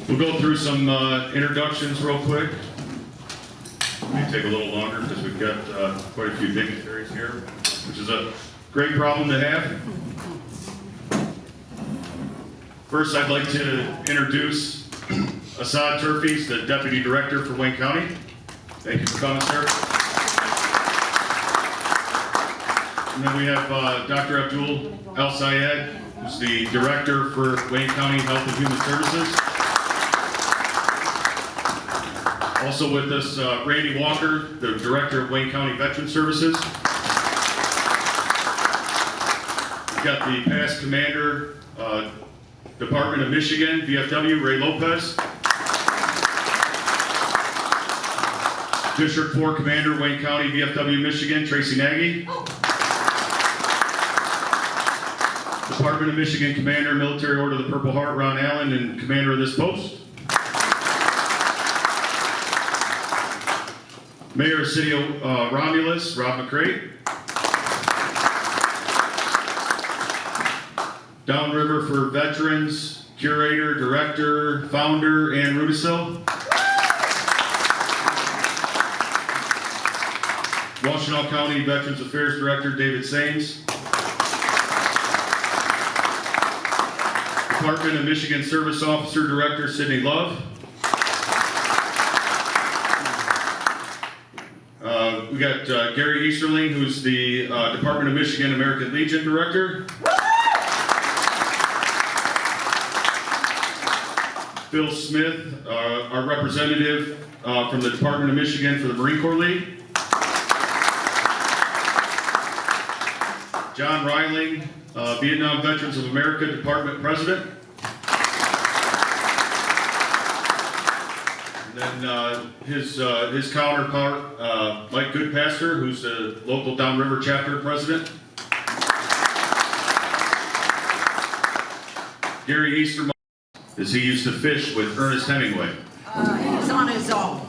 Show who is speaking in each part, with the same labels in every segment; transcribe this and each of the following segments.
Speaker 1: We'll go through some introductions real quick. May take a little longer because we've got quite a few dignitaries here, which is a great problem to have. First, I'd like to introduce Assad Turfis, the Deputy Director for Wayne County. Thank you for coming, sir. And then we have Dr. Abdul El-Sayed, who's the Director for Wayne County Health and Human Services. Also with us, Randy Walker, the Director of Wayne County Veteran Services. We've got the past Commander, Department of Michigan, VFW, Ray Lopez. District 4 Commander, Wayne County, VFW, Michigan, Tracy Nagy. Department of Michigan Commander, Military Order of the Purple Heart, Ron Allen, and Commander of this post. Mayor of City of Romulus, Rob McCray. Downriver for Veterans, Curator, Director, Founder, Ann Rudisil. Washtenaw County Veterans Affairs Director, David Sains. Department of Michigan Service Officer Director, Sydney Love. We got Gary Easterling, who's the Department of Michigan American Legion Director. Phil Smith, our representative from the Department of Michigan for the Marine Corps League. John Reiling, Vietnam Veterans of America Department President. And then his counterpart, Mike Goodpaster, who's the local Downriver Chapter President. Gary Easterman, as he used to fish with Ernest Hemingway.
Speaker 2: He's on his own.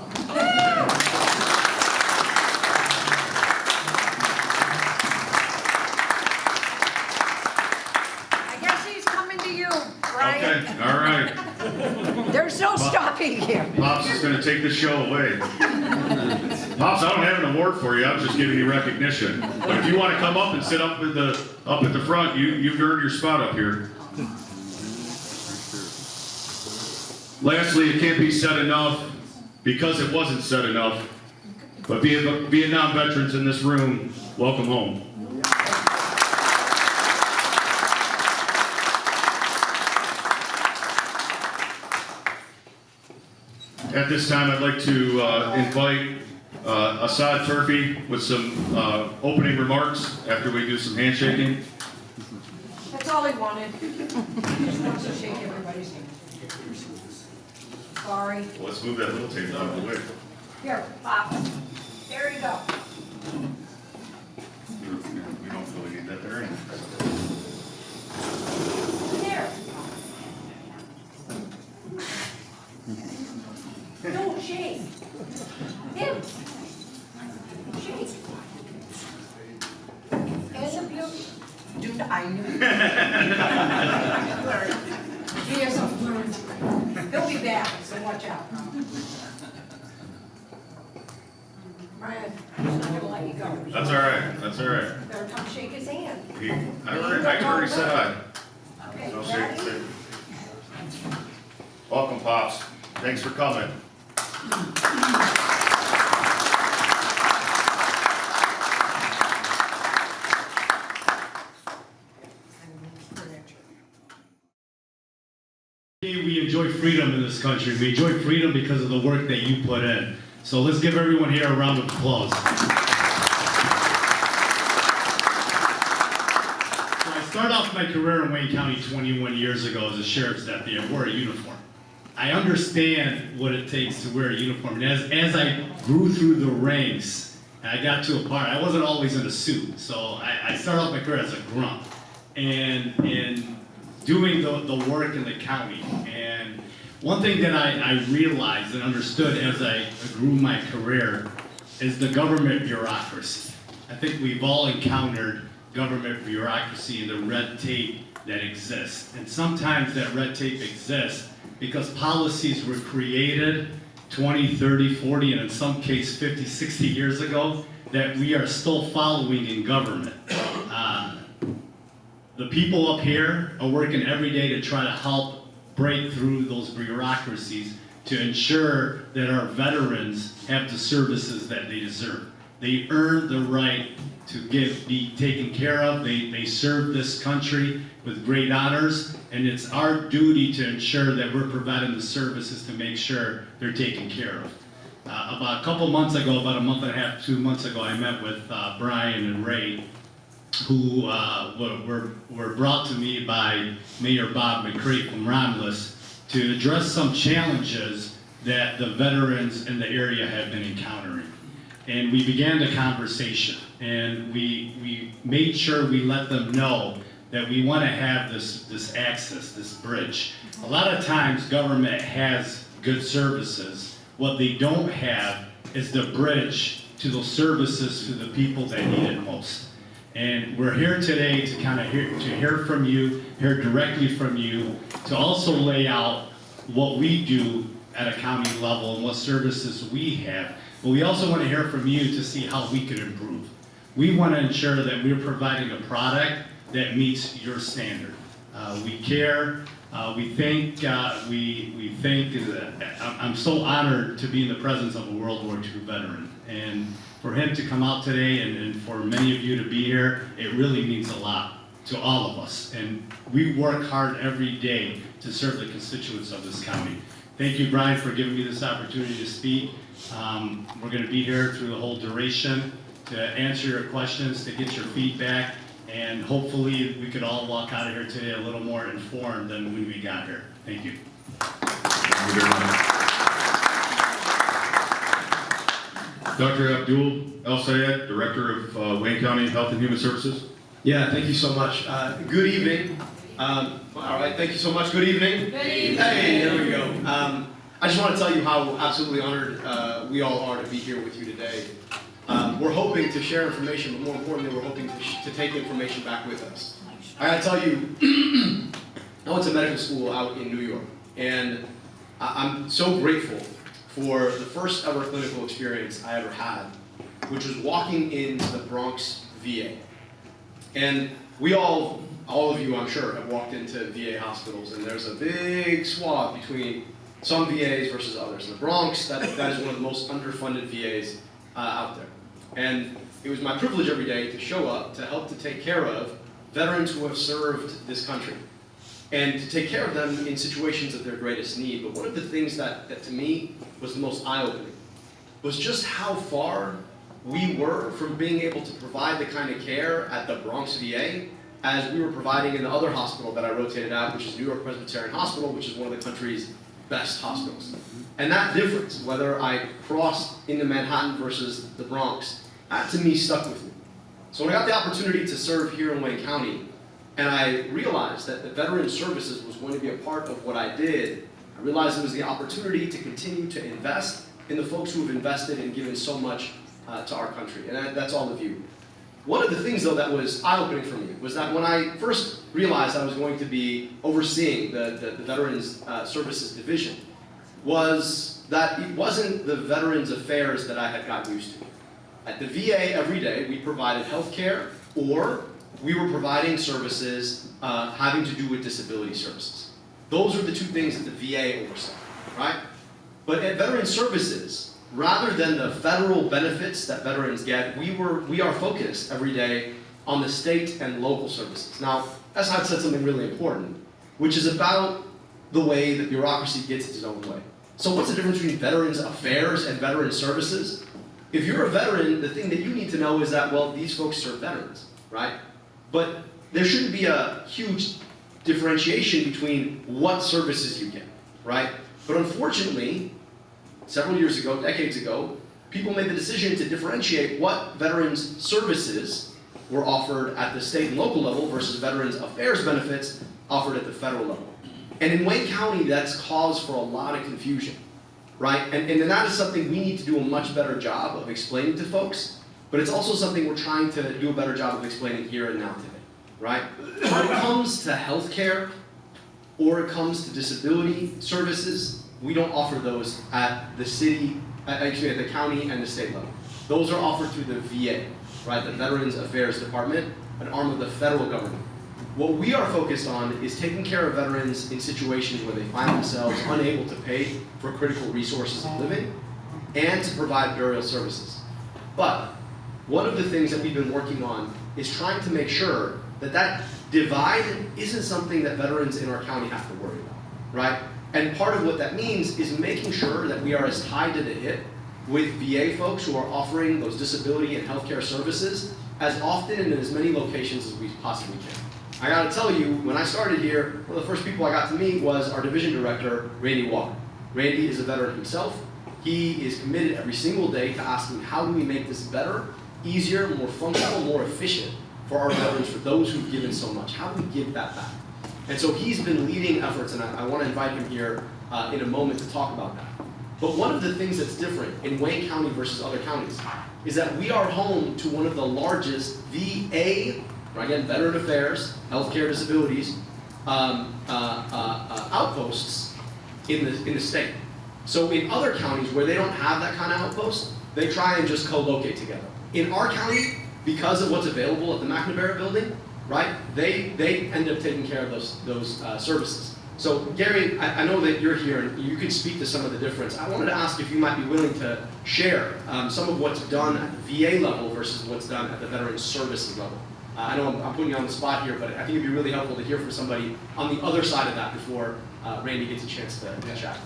Speaker 2: I guess he's coming to you, Brian.
Speaker 1: Okay, all right.
Speaker 2: There's no stopping here.
Speaker 1: Pops is going to take the show away. Pops, I don't have an award for you. I'm just giving you recognition. But if you want to come up and sit up at the front, you've earned your spot up here. Lastly, it can't be said enough, because it wasn't said enough, but Vietnam veterans in this room, welcome home. At this time, I'd like to invite Assad Turfi with some opening remarks after we do some handshaking.
Speaker 2: That's all he wanted. He just wants to shake everybody's hand. Sorry.
Speaker 1: Well, let's move that little table out of the way.
Speaker 2: Here, Pop. There you go.
Speaker 1: We don't really need that there anyway.
Speaker 2: There. Don't shake. Him. Shake. And the beauty. Dude, I knew. He is a flirt. He'll be back, so watch out. Brian, I'm not gonna let you go.
Speaker 1: That's all right. That's all right.
Speaker 2: Better come shake his hand.
Speaker 1: I already said hi.
Speaker 2: Okay,
Speaker 1: So
Speaker 2: ready?
Speaker 1: say. Welcome, Pops. Thanks for coming.
Speaker 3: We enjoy freedom in this country. We enjoy freedom because of the work that you put in. So let's give everyone here a round of applause. So I started off my career in Wayne County 21 years ago as a sheriff's deputy. I wore a uniform. I understand what it takes to wear a uniform. And as I grew through the ranks, and I got to a part, I wasn't always in a suit. So I started off my career as a grunt. And doing the work in the county. And one thing that I realized and understood as I grew my career is the government bureaucracy. I think we've all encountered government bureaucracy and the red tape that exists. And sometimes that red tape exists because policies were created 20, 30, 40, and in some case 50, 60 years ago that we are still following in government. The people up here are working every day to try to help break through those bureaucracies to ensure that our veterans have the services that they deserve. They earn the right to be taken care of. They serve this country with great honors, and it's our duty to ensure that we're providing the services to make sure they're taken care of. About a couple months ago, about a month and a half, 2 months ago, I met with Brian and Ray, who were brought to me by Mayor Bob McCray from Romulus to address some challenges that the veterans in the area have been encountering. And we began the conversation, and we made sure we let them know that we want to have this access, this bridge. A lot of times government has good services. What they don't have is the bridge to those services to the people that need it most. And we're here today to kind of hear from you, hear directly from you, to also lay out what we do at a county level and what services we have. But we also want to hear from you to see how we can improve. We want to ensure that we're providing a product that meets your standard. We care. We think. I'm so honored to be in the presence of a World War II veteran, and for him to come out today and for many of you to be here, it really means a lot to all of us. And we work hard every day to serve the constituents of this county. Thank you, Brian, for giving me this opportunity to speak. We're going to be here through the whole duration to answer your questions, to get your feedback, and hopefully we could all walk out of here today a little more informed than when we got here. Thank you.
Speaker 1: Thank you very much. Dr. Abdul El Sayed, Director of Wayne County Health and Human Services.
Speaker 4: Yeah, thank you so much. Good evening. All right, thank you so much. Good evening.
Speaker 2: Good evening.
Speaker 4: Hey, there we go. I just want to tell you how absolutely honored we all are to be here with you today. We're hoping to share information, but more importantly, we're hoping to take information back with us. I gotta tell you, I went to medical school out in New York, and I'm so grateful for the first ever clinical experience I ever had, which was walking into the Bronx VA. And we all of you, I'm sure, have walked into VA hospitals, and there's a big swath between some VAs versus others. In the Bronx, that is one of the most underfunded VAs out there. And it was my privilege every day to show up to help to take care of veterans who have served this country, and to take care of them in situations of their greatest need. But one of the things that to me was the most eye-opening was just how far we were from being able to provide the kind of care at the Bronx VA as we were providing in the other hospital that I rotated at, which is New York Presbyterian Hospital, which is one of the country's best hospitals. And that difference, whether I crossed into Manhattan versus the Bronx, that to me stuck with me. So when I got the opportunity to serve here in Wayne County, and I realized that the Veteran Services was going to be a part of what I did, I realized it was the opportunity to continue to invest in the folks who have invested and given so much to our country, and that's all of you. One of the things, though, that was eye-opening for me was that when I first realized I was going to be overseeing the Veterans Services Division, was that it wasn't the Veterans Affairs that I had gotten used to. At the VA, every day, we provided health care, or we were providing services having to do with disability services. Those are the two things that the VA oversaw, right? But at Veterans Services, rather than the federal benefits that veterans get, we are focused every day on the state and local services. Now, Esad said something really important, which is about the way that bureaucracy gets its own way. So what's the difference between Veterans Affairs and Veterans Services? If you're a veteran, the thing that you need to know is that, well, these folks serve veterans, right? But there shouldn't be a huge differentiation between what services you get, right? But unfortunately, several years ago, decades ago, people made the decision to differentiate what Veterans Services were offered at the state and local level versus Veterans Affairs benefits offered at the federal level. And in Wayne County, that's caused for a lot of confusion, right? And that is something we need to do a much better job of explaining to folks, but it's also something we're trying to do a better job of explaining here and now today. right? When it comes to healthcare or it comes to disability services, we don't offer those at the city, actually at the county and the state level. Those are offered through the VA, right? The Veterans Affairs Department, an arm of the federal government. What we are focused on is taking care of veterans in situations where they find themselves unable to pay for critical resources of living and to provide burial services. But one of the things that we've been working on is trying to make sure that that divide isn't something that veterans in our county have to worry about, right? And part of what that means is making sure that we are as tied to the hip with VA folks who are offering those disability and healthcare services as often and in as many locations as we possibly can. I gotta tell you, when I started here, one of the first people I got to meet was our division director, Randy Walker. Randy is a veteran himself. He is committed every single day to asking, how do we make this better, easier, more functional, more efficient for our veterans, for those who've given so much? How do we give that back? And so he's been leading efforts, and I want to invite him here in a moment to talk about that. But one of the things that's different in Wayne County versus other counties is that we are home to one of the largest VA, or again, Veteran Affairs, Healthcare Disabilities, outposts in the state. So in other counties where they don't have that kind of outpost, they try and just co-locate together. In our county, because of what's available at the McNamara building, right, they end up taking care of those services. So Gary, I know that you're here and you can speak to some of the difference. I wanted to ask if you might be willing to share some of what's done at the VA level versus what's done at the Veterans Services level. I know I'm putting you on the spot here, but I think it'd be really helpful to hear from somebody on the other side of that before Randy gets a chance to chat.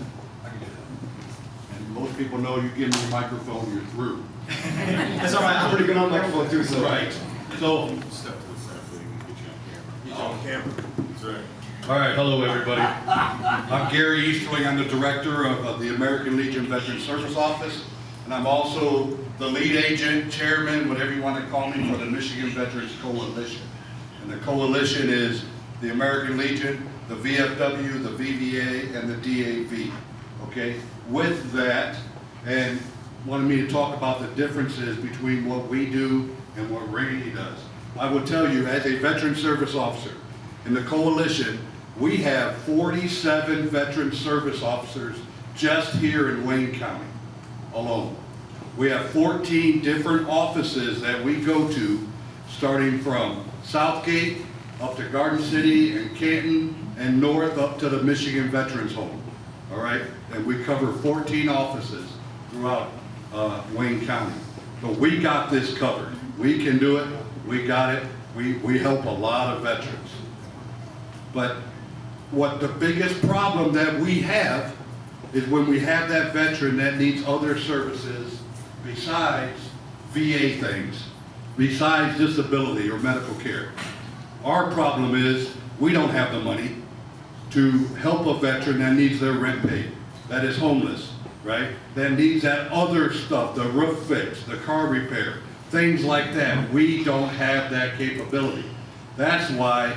Speaker 5: I can do that. And most people know you give me a microphone, you're through.
Speaker 4: That's all right, I'm pretty good on microphone too, so.
Speaker 5: Right. So,
Speaker 6: Step to the side so you can get you on camera. He's on camera. That's right.
Speaker 5: all right, hello everybody. I'm Gary Easterling, I'm the director of the American Legion Veteran Service Office, and I'm also the lead agent, chairman, whatever you want to call me, for the Michigan Veterans Coalition. And the coalition is the American Legion, the VFW, the VVA, and the DAV. Okay, with that, and wanted me to talk about the differences between what we do and what Randy does. I will tell you, as a veteran service officer in the coalition, we have 47 veteran service officers just here in Wayne County alone. We have 14 different offices that we go to, starting from Southgate up to Garden City and Canton and north up to the Michigan Veterans Home. All right, and we cover 14 offices throughout Wayne County. So we got this covered. We can do it. We got it. We help a lot of veterans. But what the biggest problem that we have is when we have that veteran that needs other services besides VA things, besides disability or medical care. Our problem is we don't have the money to help a veteran that needs their rent paid, that is homeless, right? That needs that other stuff, the roof fix, the car repair, things like that. We don't have that capability. That's why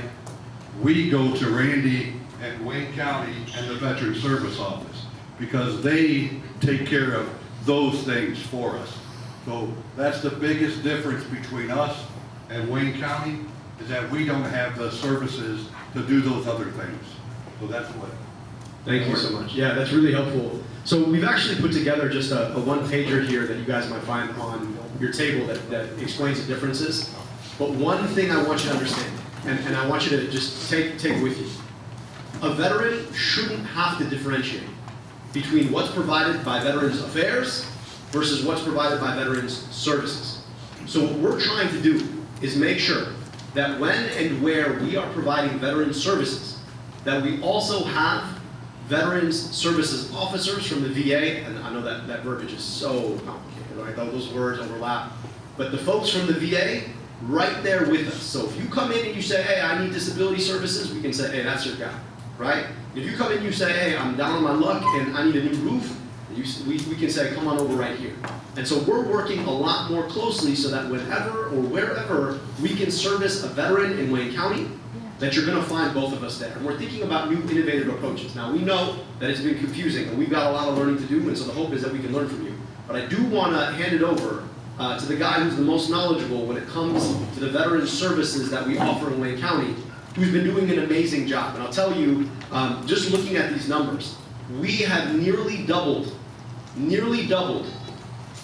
Speaker 5: we go to Randy at Wayne County and the Veteran Service Office, because they take care of those things for us. So that's the biggest difference between us and Wayne County, is that we don't have the services to do those other things. So that's what.
Speaker 4: Thank you so much. Yeah, that's really helpful. So we've actually put together just a one-pager here that you guys might find on your table that explains the differences. But one thing I want you to understand, and I want you to just take with you. A veteran shouldn't have to differentiate between what's provided by Veterans Affairs versus what's provided by Veterans Services. So what we're trying to do is make sure that when and where we are providing Veterans Services, that we also have Veterans Services officers from the VA, and I know that verbiage is so complicated, right? Those words overlap. But the folks from the VA, right there with us. So if you come in and you say, hey, I need disability services, we can say, hey, that's your guy, right? If you come in and you say, hey, I'm down on my luck and I need a new roof, we can say, come on over right here. And so we're working a lot more closely so that whenever or wherever we can service a veteran in Wayne County, that you're going to find both of us there. And we're thinking about new innovative approaches. Now we know that it's been confusing and we've got a lot of learning to do, and so the hope is that we can learn from you. But I do want to hand it over to the guy who's the most knowledgeable when it comes to the veteran services that we offer in Wayne County, who's been doing an amazing job. And I'll tell you, just looking at these numbers, we have nearly doubled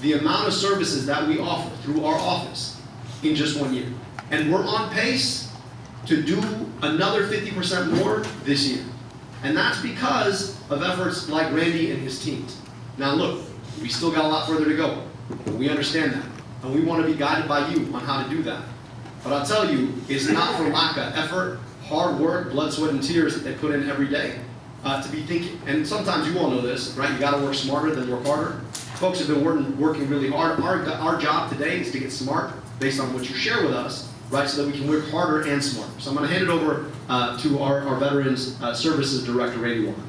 Speaker 4: the amount of services that we offer through our office in just 1 year. And we're on pace to do another 50% more this year. And that's because of efforts like Randy and his teams. Now look, we still got a lot further to go. We understand that. And we want to be guided by you on how to do that. But I'll tell you, it's not for lack of effort, hard work, blood, sweat, and tears that they put in every day to be thinking. And sometimes you all know this, right? You got to work smarter than work harder. Folks have been working really hard. Our job today is to get smart based on what you share with us, right? So that we can work harder and smarter. So I'm going to hand it over to our Veterans Services Director, Randy Walker.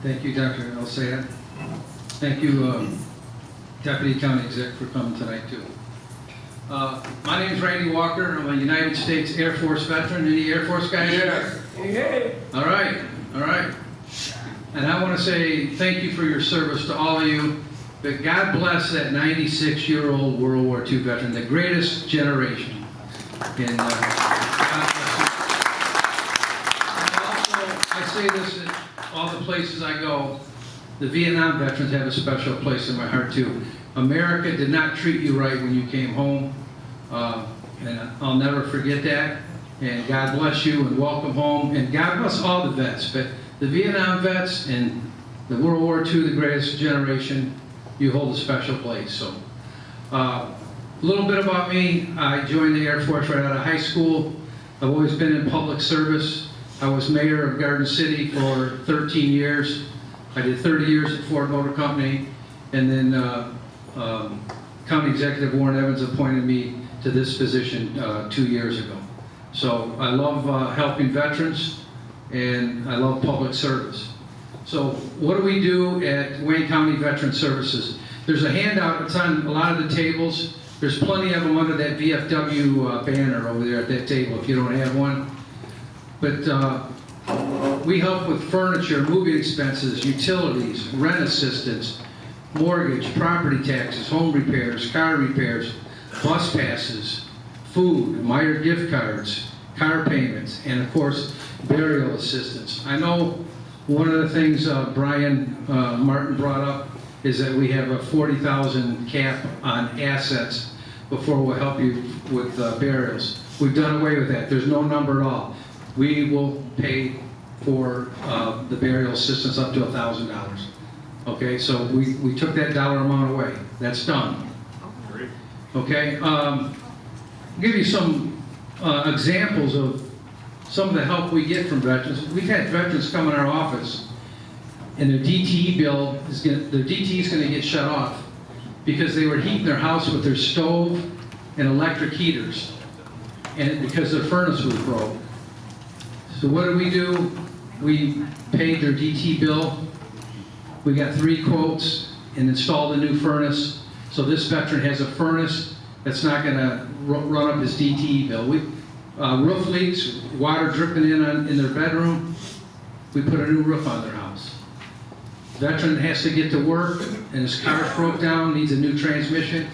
Speaker 7: Thank you, Dr. El-Sayed. Thank you, Deputy County Exec, for coming tonight, too. My name is Randy Walker. I'm a United States Air Force veteran. Any Air Force guys? Yes. All right, all right. And I want to say thank you for your service to all of you. But God bless that 96-year-old World War II veteran, the greatest generation. And God bless you. And also, I say this at all the places I go, the Vietnam veterans have a special place in my heart too. America did not treat you right when you came home, and I'll never forget that. And God bless you and welcome home, and God bless all the vets, but the Vietnam vets and the World War II, the greatest generation, you hold a special place. So, a little bit about me. I joined the Air Force right out of high school. I've always been in public service. I was mayor of Garden City for 13 years. I did 30 years at Ford Motor Company, and then County Executive Warren Evans appointed me to this position 2 years ago. So I love helping veterans, and I love public service. So what do we do at Wayne County Veteran Services? There's a handout, it's on a lot of the tables. There's plenty of them under that VFW banner over there at that table if you don't have one. But we help with furniture, moving expenses, utilities, rent assistance, mortgage, property taxes, home repairs, car repairs, bus passes, food, Meijer gift cards, car payments, and of course, burial assistance. I know one of the things Brian Martin brought up is that we have a $40,000 cap on assets before we'll help you with burials. We've done away with that. There's no number at all. We will pay for the burial assistance up to $1,000. Okay, so we took that dollar amount away. That's done. Okay, I'll give you some examples of some of the help we get from veterans. We've had veterans come in our office, and their DTE bill is their DTE is going to get shut off because they were heating their house with their stove and electric heaters, and because their furnace was broke. So what do? We paid their DTE bill. We got 3 quotes and installed a new furnace. So this veteran has a furnace that's not going to run up his DTE bill. Roof leaks, water dripping in their bedroom. We put a new roof on their house. Veteran has to get to work and his car broke down, needs a new transmission.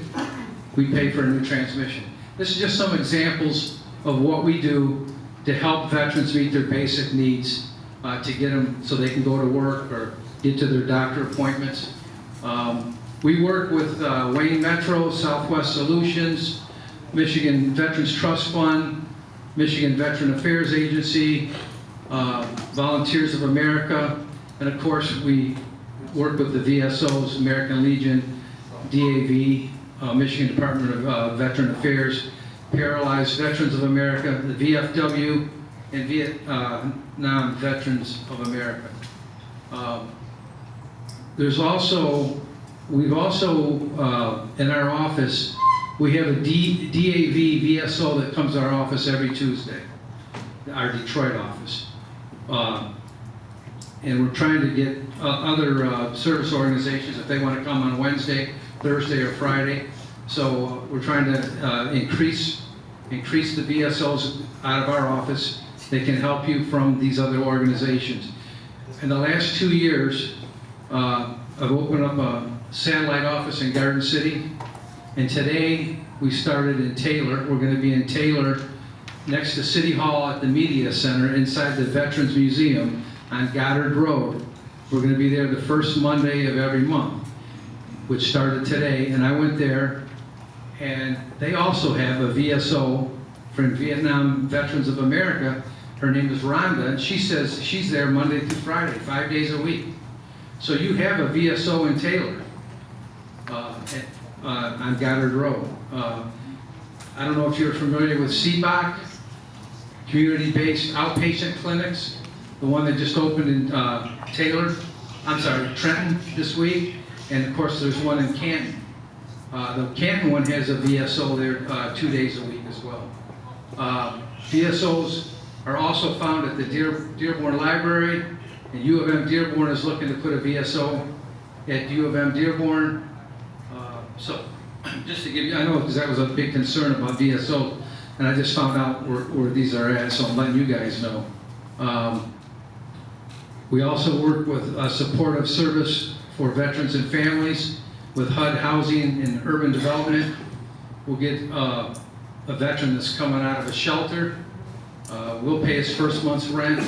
Speaker 7: We pay for a new transmission. This is just some examples of what we do to help veterans meet their basic needs, to get them so they can go to work or get to their doctor appointments. We work with Wayne Metro, Southwest Solutions, Michigan Veterans Trust Fund, Michigan Veteran Affairs Agency, Volunteers of America, and of course we work with the VSOs, American Legion, DAV, Michigan Department of Veteran Affairs, Paralyzed Veterans of America, the VFW, and Vietnam Veterans of America. We've also, in our office, we have a DAV VSO that comes to our office every Tuesday, our Detroit office. And we're trying to get other service organizations, if they want to come on Wednesday, Thursday, or Friday. So we're trying to increase the VSOs out of our office. They can help you from these other organizations. In the last 2 years, I've opened up a satellite office in Garden City, And today, we started in Taylor. We're going to be in Taylor, next to City Hall at the Media Center, inside the Veterans Museum on Goddard Road. We're going to be there the first Monday of every month, which started today. And I went there, and they also have a VSO from Vietnam Veterans of America. Her name is Rhonda, and she says she's there Monday through Friday, 5 days a week. So you have a VSO in Taylor on Goddard Road. I don't know if you're familiar with CBOC, community-based outpatient clinics, the one that just opened in Trenton this week, and of course there's one in Canton. The Canton one has a VSO there 2 days a week as well. VSOs are also found at the Dearborn Library, and U of M Dearborn is looking to put a VSO at U of M Dearborn. So, just to give you, I know because that was a big concern about VSO, and I just found out where these are at, so I'm letting you guys know. We also work with a supportive service for veterans and families with HUD Housing and Urban Development. We'll get a veteran that's coming out of a shelter. We'll pay his first month's rent,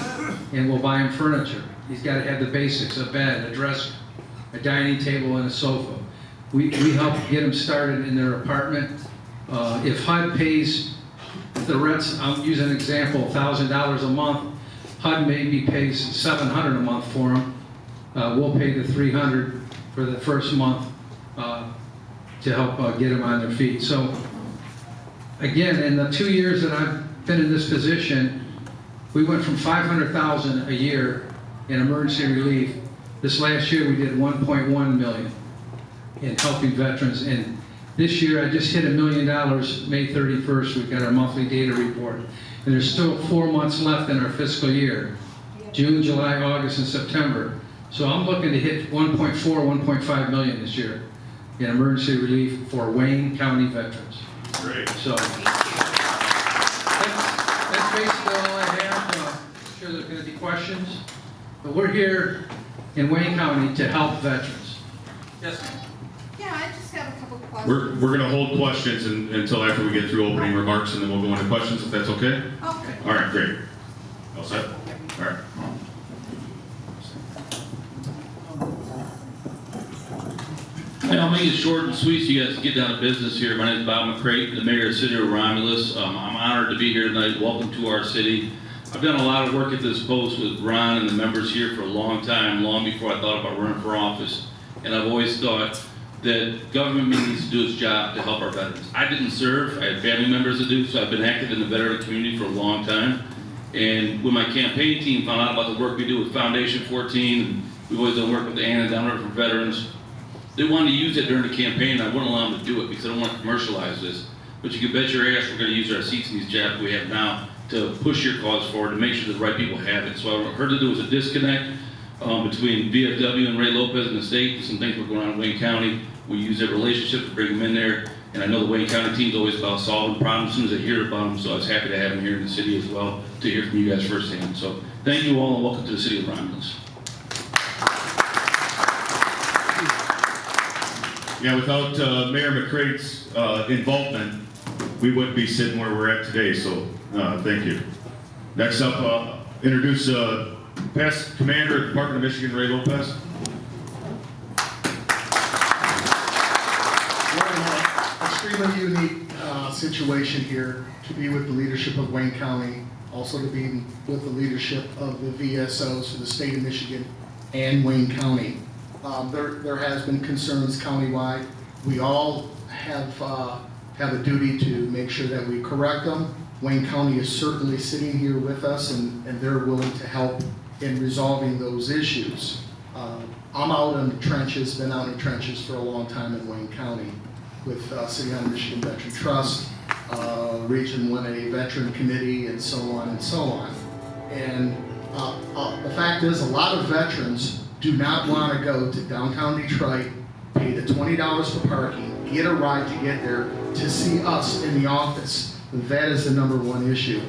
Speaker 7: and we'll buy him furniture. He's got to have the basics: a bed, a dresser, a dining table, and a sofa. We help get them started in their apartment. If HUD pays the rents, I'm using an example, $1,000 a month, HUD maybe pays $700 a month for them. We'll pay the $300 for the first month to help get them on their feet. So again, in the 2 years that I've been in this position, we went from $500,000 a year in emergency relief. This last year we did $1.1 million in helping veterans. And this year I just hit $1 million. May 31st, we've got our monthly data report. And there's still 4 months left in our fiscal year: June, July, August, and September. So I'm looking to hit 1.4, 1.5 million this year in emergency relief for Wayne County veterans.
Speaker 1: Great.
Speaker 7: So that's basically all I have. I'm sure there's going to be questions, but we're here in Wayne County to help veterans. Yes, ma'am.
Speaker 8: Yeah, I just have a couple of questions.
Speaker 1: We're gonna hold questions until after we get through opening remarks, and then we'll go into questions, if that's okay?
Speaker 8: Okay.
Speaker 1: All right, great. All set? All right.
Speaker 9: And I'll make it short and sweet so you guys can get down to business here. My name is Bob McCrate, the mayor of the city of Romulus. I'm honored to be here tonight. Welcome to our city. I've done a lot of work at this post with Ron and the members here for a long time, long before I thought about running for office. And I've always thought that government needs to do its job to help our veterans. I didn't serve, I had family members that do, so I've been active in the veteran community for a long time. And when my campaign team found out about the work we do with Foundation 14, and we've always done work with the Anna Down River for veterans, they wanted to use it during the campaign, and I wouldn't allow them to do it because I don't want to commercialize this. But you can bet your ass we're going to use our seats in these jobs we have now to push your cause forward, to make sure the right people have it. So I heard that there was a disconnect between VFW and Ray Lopez and the state, and some things were going on in Wayne County. We use that relationship to bring them in there, and I know the Wayne County team's always about solving problems as soon as they hear about them, so I was happy to have them here in the city as well, to hear from you guys firsthand. So thank you all, and welcome to the city of Romulus.
Speaker 1: Yeah, without Mayor McCrate's involvement, we wouldn't be sitting where we're at today, so thank you. Next up, introduce past commander of the Department of Michigan, Ray Lopez.
Speaker 10: We're in an extremely unique situation here to be with the leadership of Wayne County, also to be with the leadership of the VSOs for the state of Michigan and Wayne County. There has been concerns countywide. We all have a duty to make sure that we correct them. Wayne County is certainly sitting here with us, and they're willing to help in resolving those issues. I'm out in the trenches, been out in the trenches for a long time in Wayne County with City on Michigan Veteran Trust, Region 1A Veteran Committee, and so on and so on. And the fact is, a lot of veterans do not want to go to downtown Detroit, pay the $20 for parking, get a ride to get there, to see us in the office. That is the #1 issue.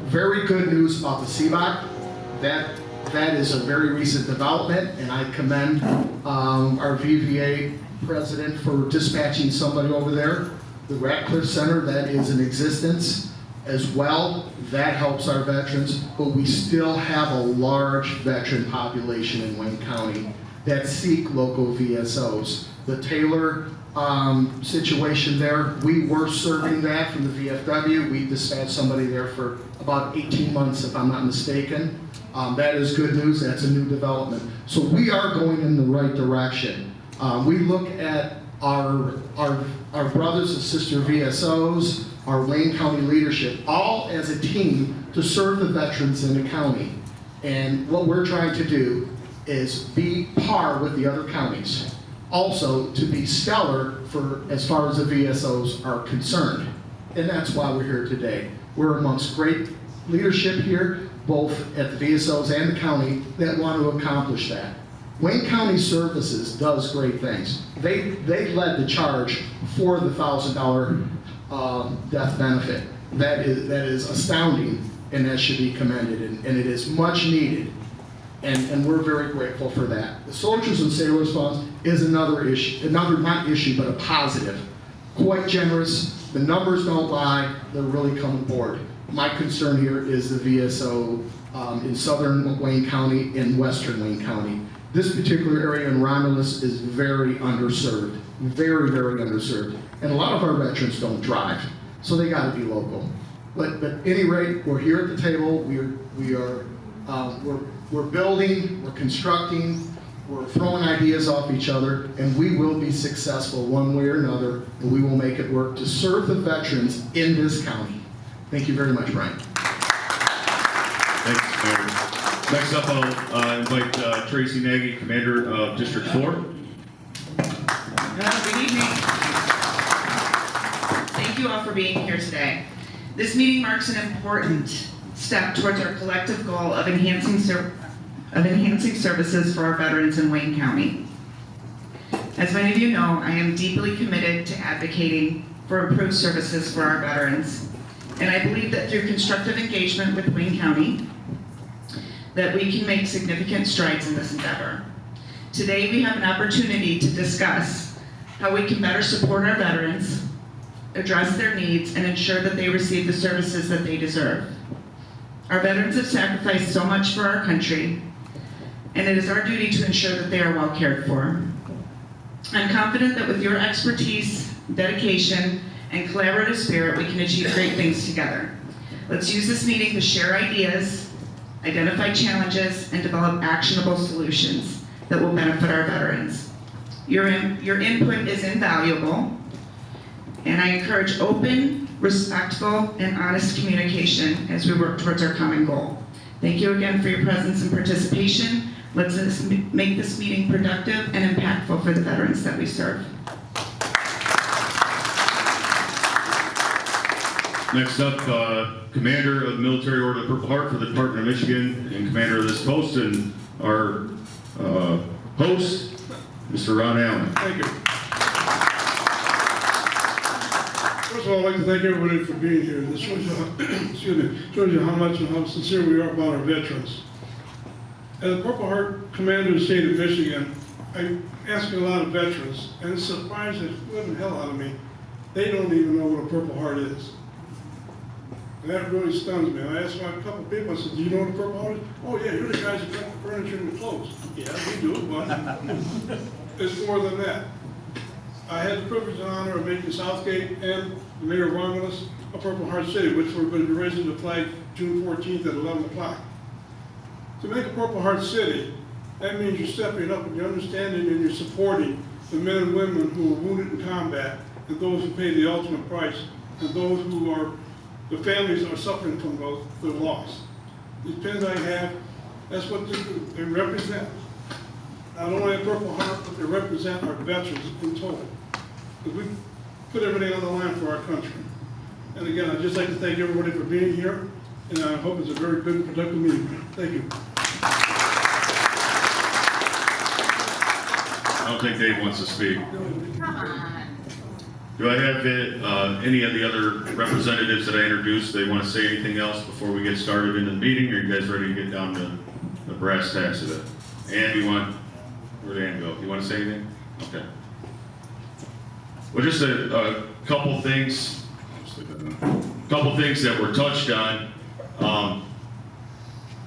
Speaker 10: Very good news about the CBOC. That is a very recent development, and I commend our VVA president for dispatching somebody over there. The Ratcliffe Center, that is in existence as well. That helps our veterans, but we still have a large veteran population in Wayne County that seek local VSOs. The Taylor situation there, we were serving that from the VFW. We dispatched somebody there for about 18 months, if I'm not mistaken. That is good news. That's a new development. So we are going in the right direction. We look at our brothers and sister VSOs, our Wayne County leadership, all as a team to serve the veterans in the county. And what we're trying to do is be par with the other counties. Also, to be stellar for as far as the VSOs are concerned. And that's why we're here today. We're amongst great leadership here, both at the VSOs and the county, that want to accomplish that. Wayne County Services does great things. They led the charge for the $1,000 death benefit. That is astounding, and that should be commended, and it is much needed. And we're very grateful for that. The Soldiers and Sailors Funds is another issue, not issue, but a positive. Quite generous. The numbers don't lie. They're really coming aboard. My concern here is the VSO in southern Wayne County and western Wayne County. This particular area in Romulus is very underserved, very, very underserved. And a lot of our veterans don't drive, so they got to be local. But at any rate, we're here at the table. We're building, we're constructing, we're throwing ideas off each other, and we will be successful one way or another, and we will make it work to serve the veterans in this county. Thank you very much, Brian.
Speaker 1: Thanks, Mayor. Next up, I'll invite Tracy Nagy, Commander of District 4.
Speaker 11: Good evening. Thank you all for being here today. This meeting marks an important step towards our collective goal of enhancing services for our veterans in Wayne County. As many of you know, I am deeply committed to advocating for improved services for our veterans. And I believe that through constructive engagement with Wayne County, that we can make significant strides in this endeavor. Today, we have an opportunity to discuss how we can better support our veterans, address their needs, and ensure that they receive the services that they deserve. Our veterans have sacrificed so much for our country, and it is our duty to ensure that they are well cared for. I'm confident that with your expertise, dedication, and collaborative spirit, we can achieve great things together. Let's use this meeting to share ideas, identify challenges, and develop actionable solutions that will benefit our veterans. Your input is invaluable, and I encourage open, respectful, and honest communication as we work towards our common goal. Thank you again for your presence and participation. Let's make this meeting productive and impactful for the veterans that we serve.
Speaker 1: Next up, Commander of the Military Order of the Purple Heart for the Department of Michigan and Commander of this post, and our host, Mr. Ron Allen.
Speaker 6: Thank you. First of all, I'd like to thank everybody for being here. This shows you, shows you how much and how sincere we are about our veterans. As a Purple Heart Commander of the state of Michigan, I ask a lot of veterans, and it's surprising the hell out of me. They don't even know what a Purple Heart is. And that really stuns me. And I asked a couple of people, I said, do you know what a Purple Heart is? Oh yeah, you're the guys that got the furniture and the clothes. Yeah, we do, but it's more than that. I had the privilege and honor of making Southgate and the mayor of Romulus a Purple Heart City, which we're going to be raising the flag June 14th at 11 o'clock. To make a Purple Heart City, that means you're stepping up and you're understanding and you're supporting the men and women who are wounded in combat, and those who pay the ultimate price, and those who are, the families are suffering from the loss. These pins I have, that's what they do. They represent not only a Purple Heart, but they represent our veterans in total. Because we put everything on the line for our country. And again, I'd just like to thank everybody for being here, and I hope it's a very good and productive meeting. Thank you.
Speaker 1: I don't think Dave wants to speak.
Speaker 8: Come on.
Speaker 1: Do I have any of the other representatives that I introduced, they want to say anything else before we get started into the meeting? Or are you guys ready to get down to the brass tacks of it? Ann, where'd Ann go? You want to say anything? Okay. Well, just a couple things that were touched on.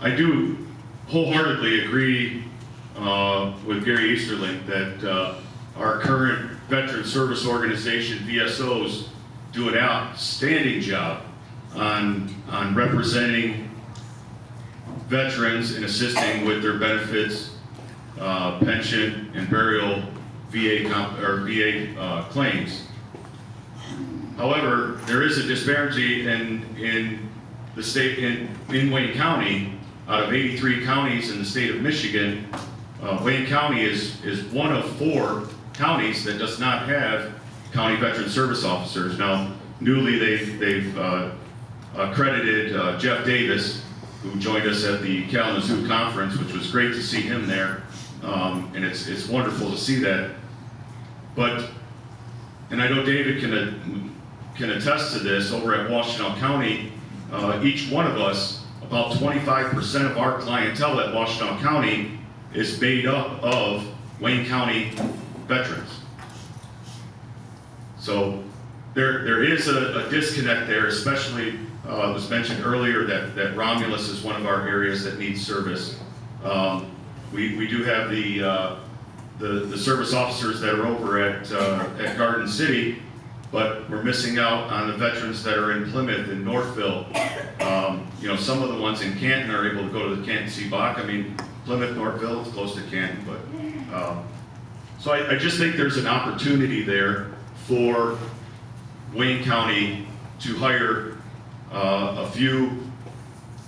Speaker 1: I do wholeheartedly agree with Gary Easterling that our current veteran service organization, VSOs, do an outstanding job on representing veterans and assisting with their benefits, pension, and burial VA claims. However, there is a disparity in the state, in Wayne County. Out of 83 counties in the state of Michigan, Wayne County is one of 4 counties that does not have county veteran service officers. Now, newly they've accredited Jeff Davis, who joined us at the Kalamazoo conference, which was great to see him there, and it's wonderful to see that. But, and I know David can attest to this, over at Washtenaw County, each one of us, about 25% of our clientele at Washtenaw County is made up of Wayne County veterans. So there is a disconnect there, especially, it was mentioned earlier that Romulus is one of our areas that needs service. We do have the service officers that are over at Garden City, but we're missing out on the veterans that are in Plymouth and Northville. You know, some of the ones in Canton are able to go to the Canton CBOC. I mean, Plymouth, Northville, it's close to Canton, but, so I just think there's an opportunity there for Wayne County to hire a few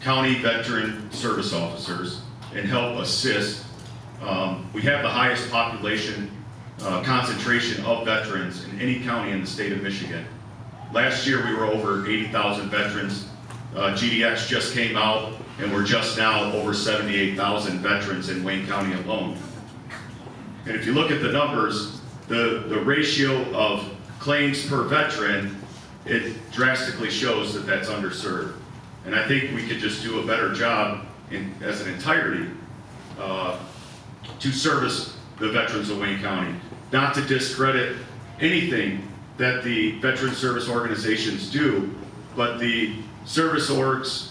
Speaker 1: county veteran service officers and help assist. We have the highest population concentration of veterans in any county in the state of Michigan. Last year we were over 80,000 veterans. GDX just came out and we're just now over 78,000 veterans in Wayne County alone. And if you look at the numbers, the ratio of claims per veteran, it drastically shows that that's underserved. And I think we could just do a better job as an entirety to service the veterans of Wayne County. Not to discredit anything that the veteran service organizations do, but the service orgs,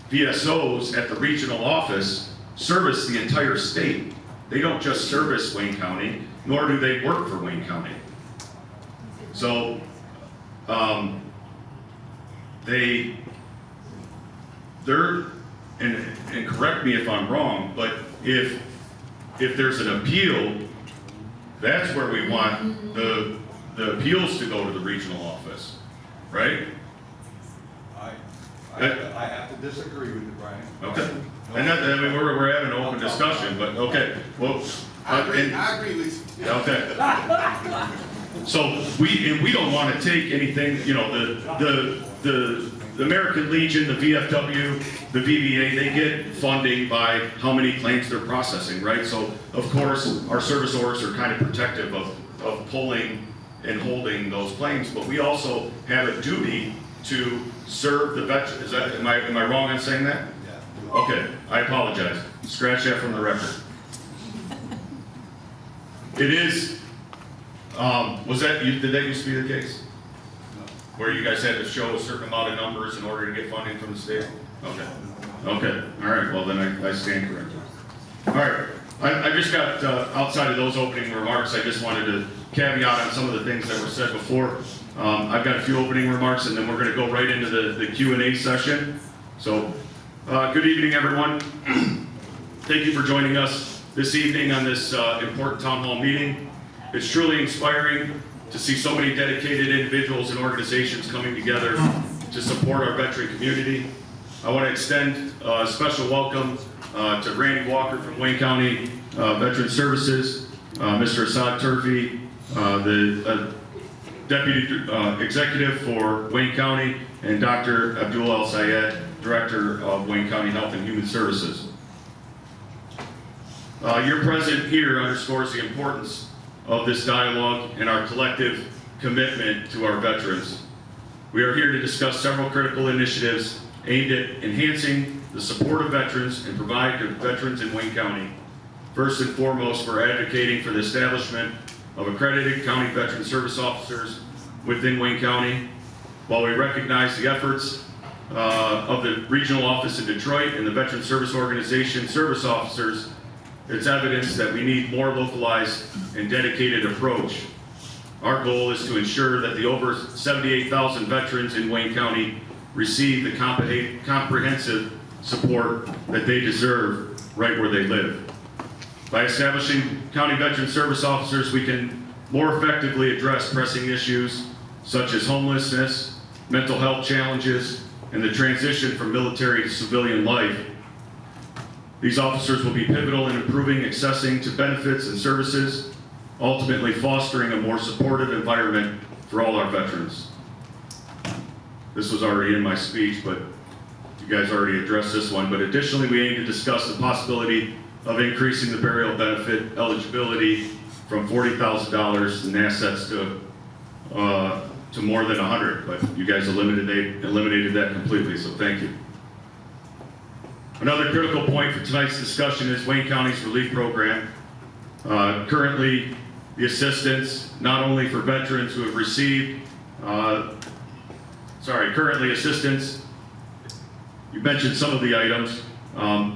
Speaker 1: VSOs at the regional office service the entire state. They don't just service Wayne County, nor do they work for Wayne County. So, they're, and correct me if I'm wrong, but if there's an appeal, that's where we want the appeals to go to the regional office, right?
Speaker 5: I have to disagree with you, Brian.
Speaker 1: Okay. And that, I mean, we're having an open discussion, but okay, well.
Speaker 5: I agree with you.
Speaker 1: Okay. So we don't want to take anything, you know, the American Legion, the VFW, the VBA, they get funding by how many claims they're processing, right? So of course, our service orgs are kind of protective of pulling and holding those claims, but we also have a duty to serve the veteran. Is that, am I wrong in saying that?
Speaker 5: Yeah.
Speaker 1: Okay, I apologize. Scratch that from the record. It is, did that used to be the case? Where you guys had to show a certain amount of numbers in order to get funding from the state? Okay. Okay, all right, well then I stand corrected. All right, I just got, outside of those opening remarks, I just wanted to caveat on some of the things that were said before. I've got a few opening remarks and then we're gonna go right into the Q&A session. So, good evening everyone. Thank you for joining us this evening on this important town hall meeting. It's truly inspiring to see so many dedicated individuals and organizations coming together to support our veteran community. I want to extend a special welcome to Randy Walker from Wayne County Veteran Services, Mr. Assad Turfi, the Deputy Executive for Wayne County, and Dr. Abdul El Sayed, Director of Wayne County Health and Human Services. Your presence here underscores the importance of this dialogue and our collective commitment to our veterans. We are here to discuss several critical initiatives aimed at enhancing the support of veterans and provide to veterans in Wayne County. First and foremost, we're advocating for the establishment of accredited county veteran service officers within Wayne County. While we recognize the efforts of the regional office in Detroit and the Veteran Service Organization service officers, it's evidence that we need more localized and dedicated approach. Our goal is to ensure that the over 78,000 veterans in Wayne County receive the comprehensive support that they deserve right where they live. By establishing county veteran service officers, we can more effectively address pressing issues such as homelessness, mental health challenges, and the transition from military to civilian life. These officers will be pivotal in improving accessing to benefits and services, ultimately fostering a more supportive environment for all our veterans. This was already in my speech, but you guys already addressed this one. But additionally, we aim to discuss the possibility of increasing the burial benefit eligibility from $40,000 in assets to more than 100. But you guys eliminated that completely, so thank you. Another critical point for tonight's discussion is Wayne County's relief program. Currently, the assistance, not only for veterans who have received, currently assistance, you mentioned some of the items,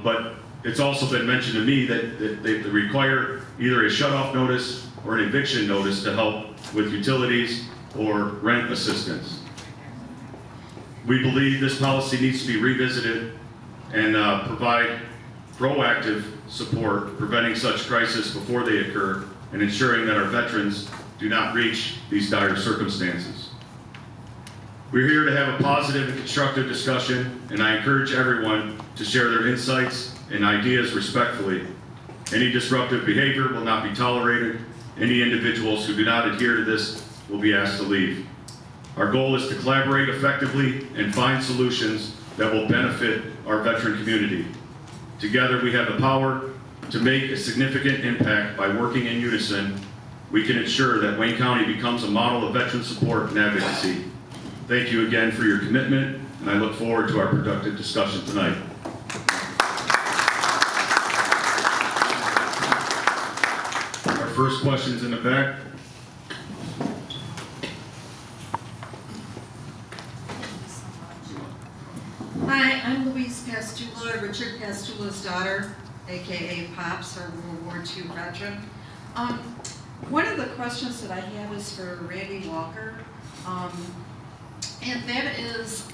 Speaker 1: but it's also been mentioned to me that they require either a shut-off notice or an eviction notice to help with utilities or rent assistance. We believe this policy needs to be revisited and provide proactive support, preventing such crises before they occur and ensuring that our veterans do not reach these dire circumstances. We're here to have a positive and constructive discussion, and I encourage everyone to share their insights and ideas respectfully. Any disruptive behavior will not be tolerated. Any individuals who do not adhere to this will be asked to leave. Our goal is to collaborate effectively and find solutions that will benefit our veteran community. Together, we have the power to make a significant impact. By working in unison, we can ensure that Wayne County becomes a model of veteran support and advocacy. Thank you again for your commitment, and I look forward to our productive discussion tonight. Our first question's in the back.
Speaker 8: Hi, I'm Louise Pastula, Richard Pastula's daughter, AKA Pops, our World War II veteran. One of the questions that I have is for Randy Walker, and that is,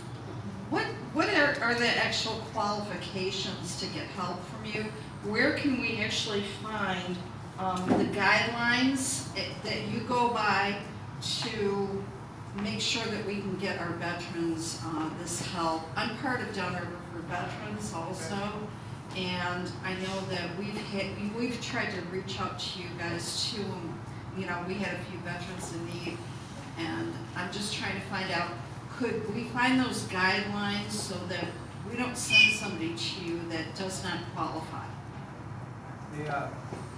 Speaker 8: what are the actual qualifications to get help from you? Where can we actually find the guidelines that you go by to make sure that we can get our veterans this help? I'm part of Down River for Veterans also, and I know that we've tried to reach out to you guys too. You know, we had a few veterans in need, and I'm just trying to find out, could we find those guidelines so that we don't send somebody to you that does not qualify?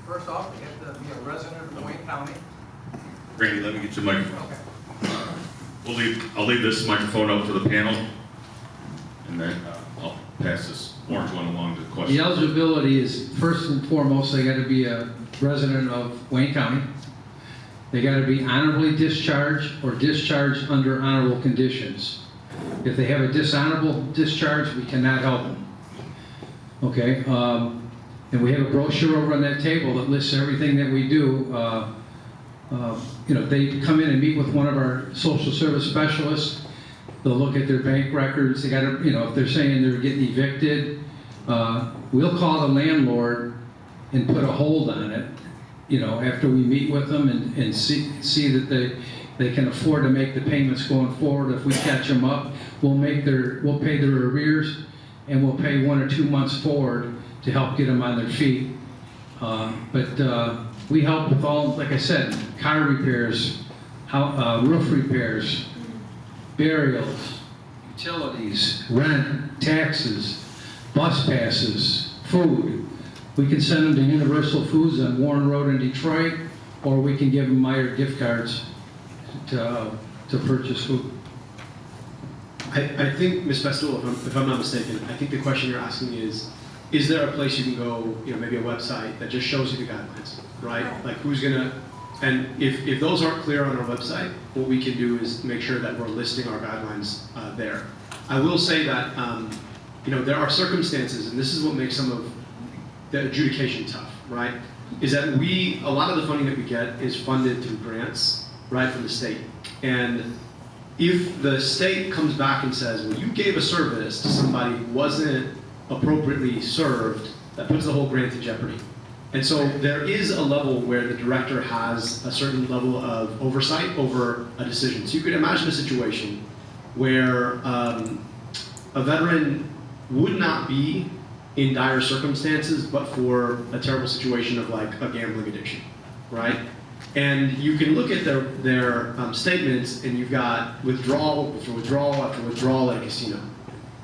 Speaker 7: First off, you have to be a resident of Wayne County.
Speaker 1: Randy, let me get your microphone.
Speaker 7: Okay.
Speaker 1: I'll leave this microphone up for the panel, and then I'll pass this orange one along to the question.
Speaker 7: The eligibility is, first and foremost, they got to be a resident of Wayne County. They got to be honorably discharged or discharged under honorable conditions. If they have a dishonorable discharge, we cannot help them. Okay, and we have a brochure over on that table that lists everything that we do. You know, they come in and meet with one of our social service specialists. They'll look at their bank records. They got to, you know, if they're saying they're getting evicted, we'll call the landlord and put a hold on it. You know, after we meet with them and see that they can afford to make the payments going forward. If we catch them up, we'll pay their arrears, and we'll pay 1 or 2 months forward to help get them on their feet. But we help with all, like I said, car repairs, roof repairs, burials, utilities, rent, taxes, bus passes, food. We can send them to Universal Foods on Warren Road in Detroit, or we can give them Meijer gift cards to purchase food.
Speaker 4: I think, Ms. Pastula, if I'm not mistaken, I think the question you're asking is there a place you can go, you know, maybe a website that just shows you the guidelines, right? Like who's gonna And if those aren't clear on our website, what we can do is make sure that we're listing our guidelines there. I will say that, there are circumstances, and this is what makes some of the adjudication tough, right? Is that a lot of the funding that we get is funded through grants, right, from the state. And if the state comes back and says, well, you gave a service to somebody who wasn't appropriately served, that puts the whole grant in jeopardy. And so there is a level where the director has a certain level of oversight over a decision. So you could imagine a situation where a veteran would not be in dire circumstances but for a terrible situation of like a gambling addiction, right? And you can look at their statements and you've got withdrawal after withdrawal after withdrawal at a casino.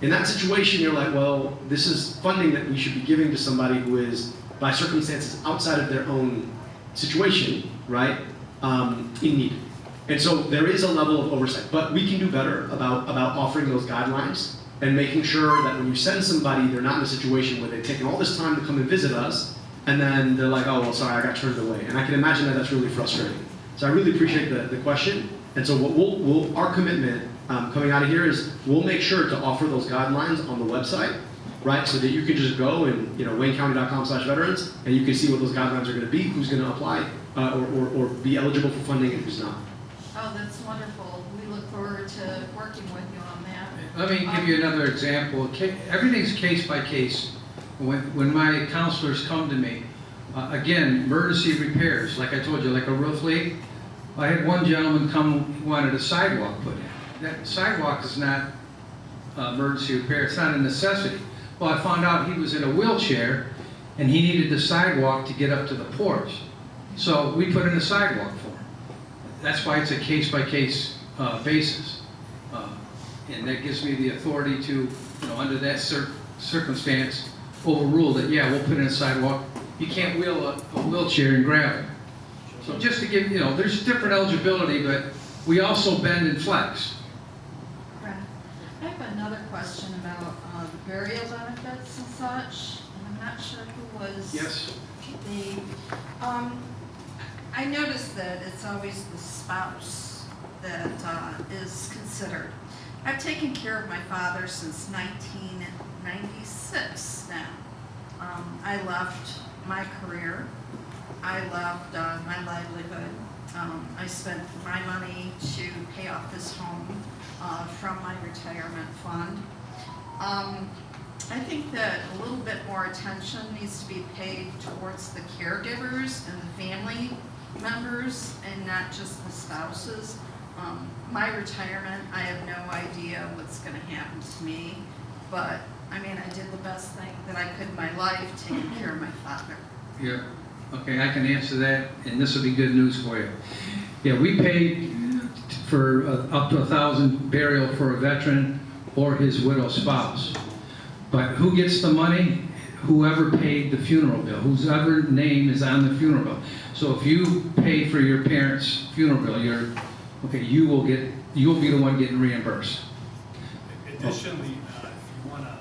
Speaker 4: In that situation, you're like, well, this is funding that we should be giving to somebody who is, by circumstances outside of their own situation, right, in need. And so there is a level of oversight, but we can do better about offering those guidelines and making sure that when you send somebody, they're not in a situation where they've taken all this time to come and visit us, and then they're like, oh, well, sorry, I got turned away. And I can imagine that that's really frustrating. So I really appreciate the question. And so what our commitment coming out of here is we'll make sure to offer those guidelines on the website, right? So that you can just go and, waynecounty.com/veterans, and you can see what those guidelines are going to be, who's going to apply or be eligible for funding and who's not.
Speaker 8: Oh, that's wonderful. We look forward to working with you on that.
Speaker 7: Let me give you another example. Everything's case by case. When my counselors come to me, again, emergency repairs, like I told you, like a roof leak. I had one gentleman come, he wanted a sidewalk put in. That sidewalk is not emergency repair, it's not a necessity. Well, I found out he was in a wheelchair and he needed the sidewalk to get up to the porch. So we put in a sidewalk for him. That's why it's a case-by-case basis. And that gives me the authority to, under that circumstance, overrule that, yeah, we'll put in a sidewalk. You can't wheel a wheelchair in gravel. So just to give, there's different eligibility, but we also bend and flex.
Speaker 8: Right. I have another question about the burial benefits and such, and I'm not sure who was.
Speaker 7: Yes.
Speaker 8: I noticed that it's always the spouse that is considered. I've taken care of my father since 1996 now. I left my career. I left my livelihood. I spent my money to pay off this home from my retirement fund. I think that a little bit more attention needs to be paid towards the caregivers and the family members and not just the spouses. My retirement, I have no idea what's going to happen to me, but I did the best thing that I could in my life, taking care of my father.
Speaker 7: Yeah. Okay, I can answer that, and this will be good news for you. Yeah, we paid for up to $1,000 burial for a veteran or his widow spouse. But who gets the money? Whoever paid the funeral bill, whoever name is on the funeral bill. So if you pay for your parents' funeral bill, you'll be the one getting reimbursed.
Speaker 3: Additionally, if you want to,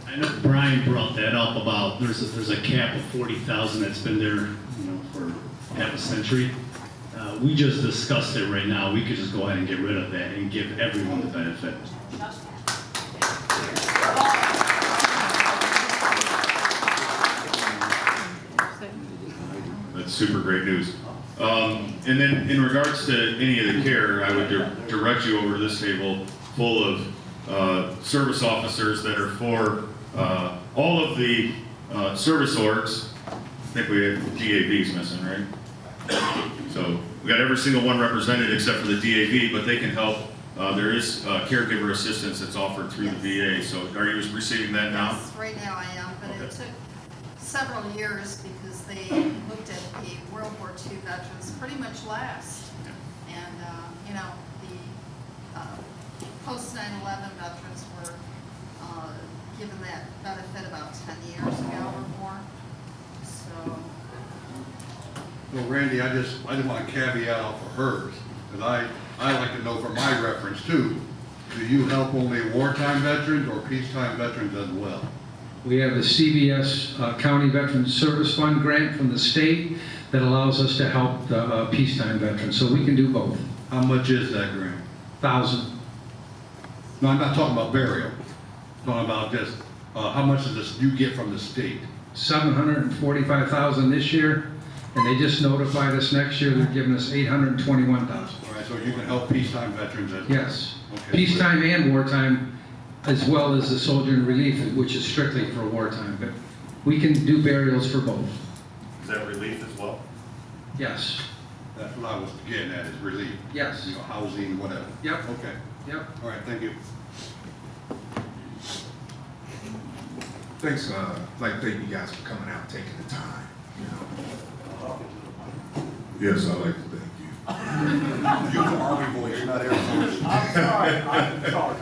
Speaker 3: I know Brian brought that up about there's a cap of 40,000 that's been there, for half a century. We just discussed it right now. We could just go ahead and get rid of that and give everyone the benefit.
Speaker 1: That's super great news. And then in regards to any of the care, I would direct you over to this table full of service officers that are for all of the service orgs. I think we have DAVs missing, right? So we got every single one represented except for the DAV, but they can help. There is caregiver assistance that's offered through the VA. So are you receiving that now?
Speaker 8: Yes, right now I am, but it took several years because they looked at the World War II veterans pretty much last. And, the post 9/11 veterans were given that benefit about 10 years ago or more. So,
Speaker 5: Well, Randy, I just want to caveat out for hers, because I like to know for my reference too, do you help only wartime veterans or peacetime veterans as well?
Speaker 7: We have a CVS County Veterans Service Fund grant from the state that allows us to help the peacetime veterans, so we can do both.
Speaker 5: How much is that grant?
Speaker 7: 1,000.
Speaker 5: No, I'm not talking about burial. I'm talking about just, how much does this you get from the state?
Speaker 7: 745,000 this year, and they just notified us next year they're giving us 821,000.
Speaker 5: All right, so you can help peacetime veterans as well?
Speaker 7: Yes,
Speaker 5: Okay.
Speaker 7: peacetime and wartime, as well as the soldier and relief, which is strictly for wartime, but we can do burials for both.
Speaker 1: Is that relief as well?
Speaker 7: Yes,
Speaker 5: That's what I was getting at, is relief.
Speaker 7: yes,
Speaker 5: You know, housing, whatever.
Speaker 7: yep,
Speaker 5: Okay,
Speaker 7: yep.
Speaker 5: all right, thank you.
Speaker 12: Thanks, I'd like to thank you guys for coming out, taking the time, you know. Yes, I'd like to thank you.
Speaker 5: You're the Army boy, you're not Air Force.
Speaker 12: I'm sorry.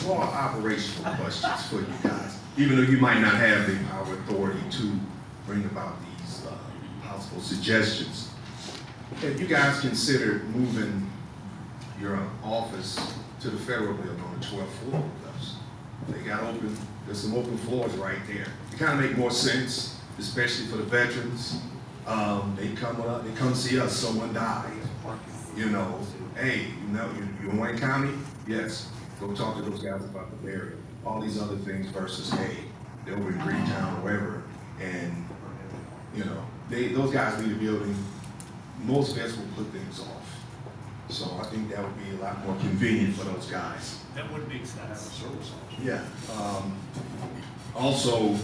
Speaker 12: More operational questions for you guys, even though you might not have the power authority to bring about these possible suggestions. Have you guys considered moving your office to the federal building on the 12th floor with us? They got open, there's some open floors right there. It kind of make more sense, especially for the veterans. They come see us, someone died. You know, hey, you know, you in Wayne County? Yes. Go talk to those guys about the burial. All these other things versus, hey, they're over in Greentown or wherever, and, you know, those guys leave the building. Most vets will put things off. So I think that would be a lot more convenient for those guys.
Speaker 3: That would make sense.
Speaker 12: Yeah. Also,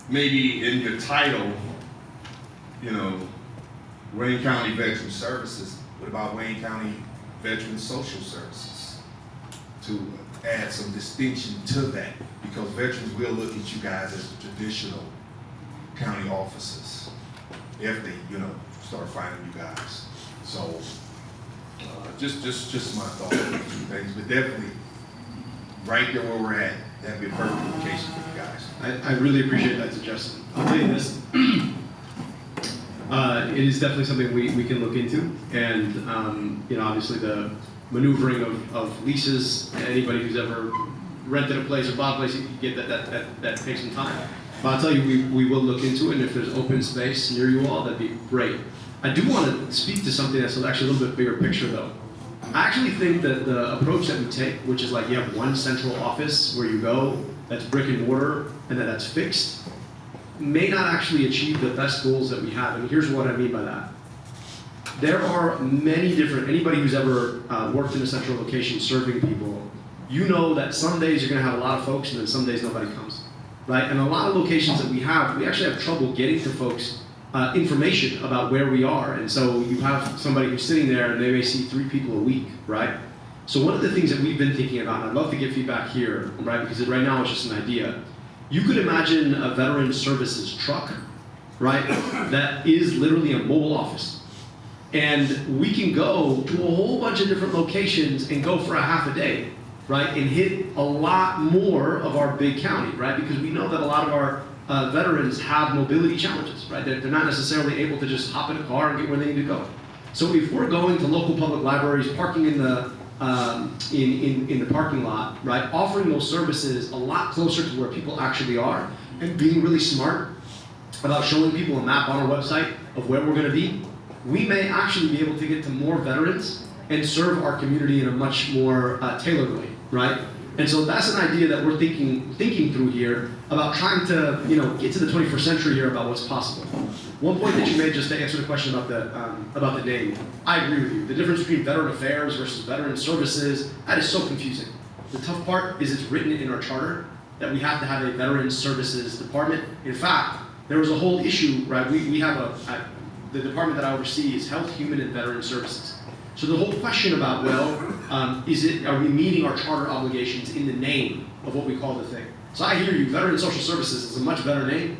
Speaker 12: maybe in your title, you know, Wayne County Veteran Services, what about Wayne County Veteran Social Services? To add some distinction to that, because veterans will look at you guys as traditional county offices if they, you know, start finding you guys. So, just my thought on these two things, but definitely right there where we're at, that'd be a perfect location for you guys.
Speaker 4: I really appreciate that suggestion. I'll tell you this. It is definitely something we can look into, and you know, obviously the maneuvering of leases. Anybody who's ever rented a place or bought a place, you get that takes some time. But I'll tell you, we will look into it, and if there's open space near you all, that'd be great. I do want to speak to something that's actually a little bit bigger picture, though. I actually think that the approach that we take, which is like you have one central office where you go, that's brick and mortar, and that's fixed, may not actually achieve the best goals that we have. And here's what I mean by that. There are many different, anybody who's ever worked in a central location serving people, you know that some days you're going to have a lot of folks and then some days nobody comes, right? And a lot of locations that we actually have trouble getting to folks information about where we are. And so you have somebody who's sitting there and they may see 3 people a week, right? So one of the things that we've been thinking about, and I'd love to get feedback here, right? Because right now it's just an idea. You could imagine a veteran services truck, right? That is literally a mobile office. And we can go to a whole bunch of different locations and go for a half a day, right? And hit a lot more of our big county, right? Because we know that a lot of our veterans have mobility challenges, right? They're not necessarily able to just hop in a car and get where they need to go. So if we're going to local public libraries, parking in the in the parking lot, right? Offering those services a lot closer to where people actually are, and being really smart about showing people a map on our website of where we're going to be, we may actually be able to get to more veterans and serve our community in a much more tailored way, right? And so that's an idea that we're thinking through here about trying to, you know, get to the 21st century here about what's possible. One point that you made, just to answer the question about the name, I agree with you. The difference between Veteran Affairs versus Veteran Services, that is so confusing. The tough part is it's written in our charter that we have to have a Veteran Services department. In fact, there was a whole issue, right? We have the department that I oversee is Health, Human, and Veteran Services. So the whole question about, well, are we meeting our charter obligations in the name of what we call the thing? So I hear you, Veteran Social Services is a much better name.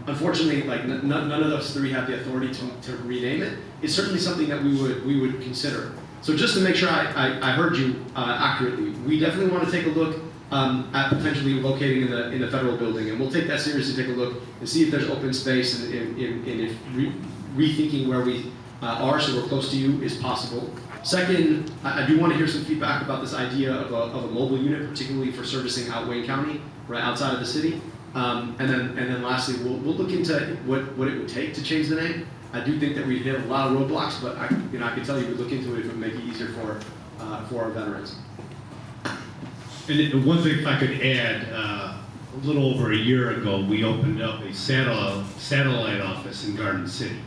Speaker 4: Unfortunately, like none of those 3 have the authority to rename it. It's certainly something that we would consider. So just to make sure I heard you accurately, we definitely want to take a look at potentially locating in the federal building, and we'll take that seriously, take a look and see if there's open space and if rethinking where we are so we're close to you is possible. Second, I do want to hear some feedback about this idea of a mobile unit, particularly for servicing out Wayne County. right, outside of the city. And then lastly, we'll look into what it would take to change the name. I do think that we've hit a lot of roadblocks, but I can tell you we'd look into it if it would make it easier for our veterans.
Speaker 3: And one thing if I could add, a little over a year ago, we opened up a satellite office in Garden City.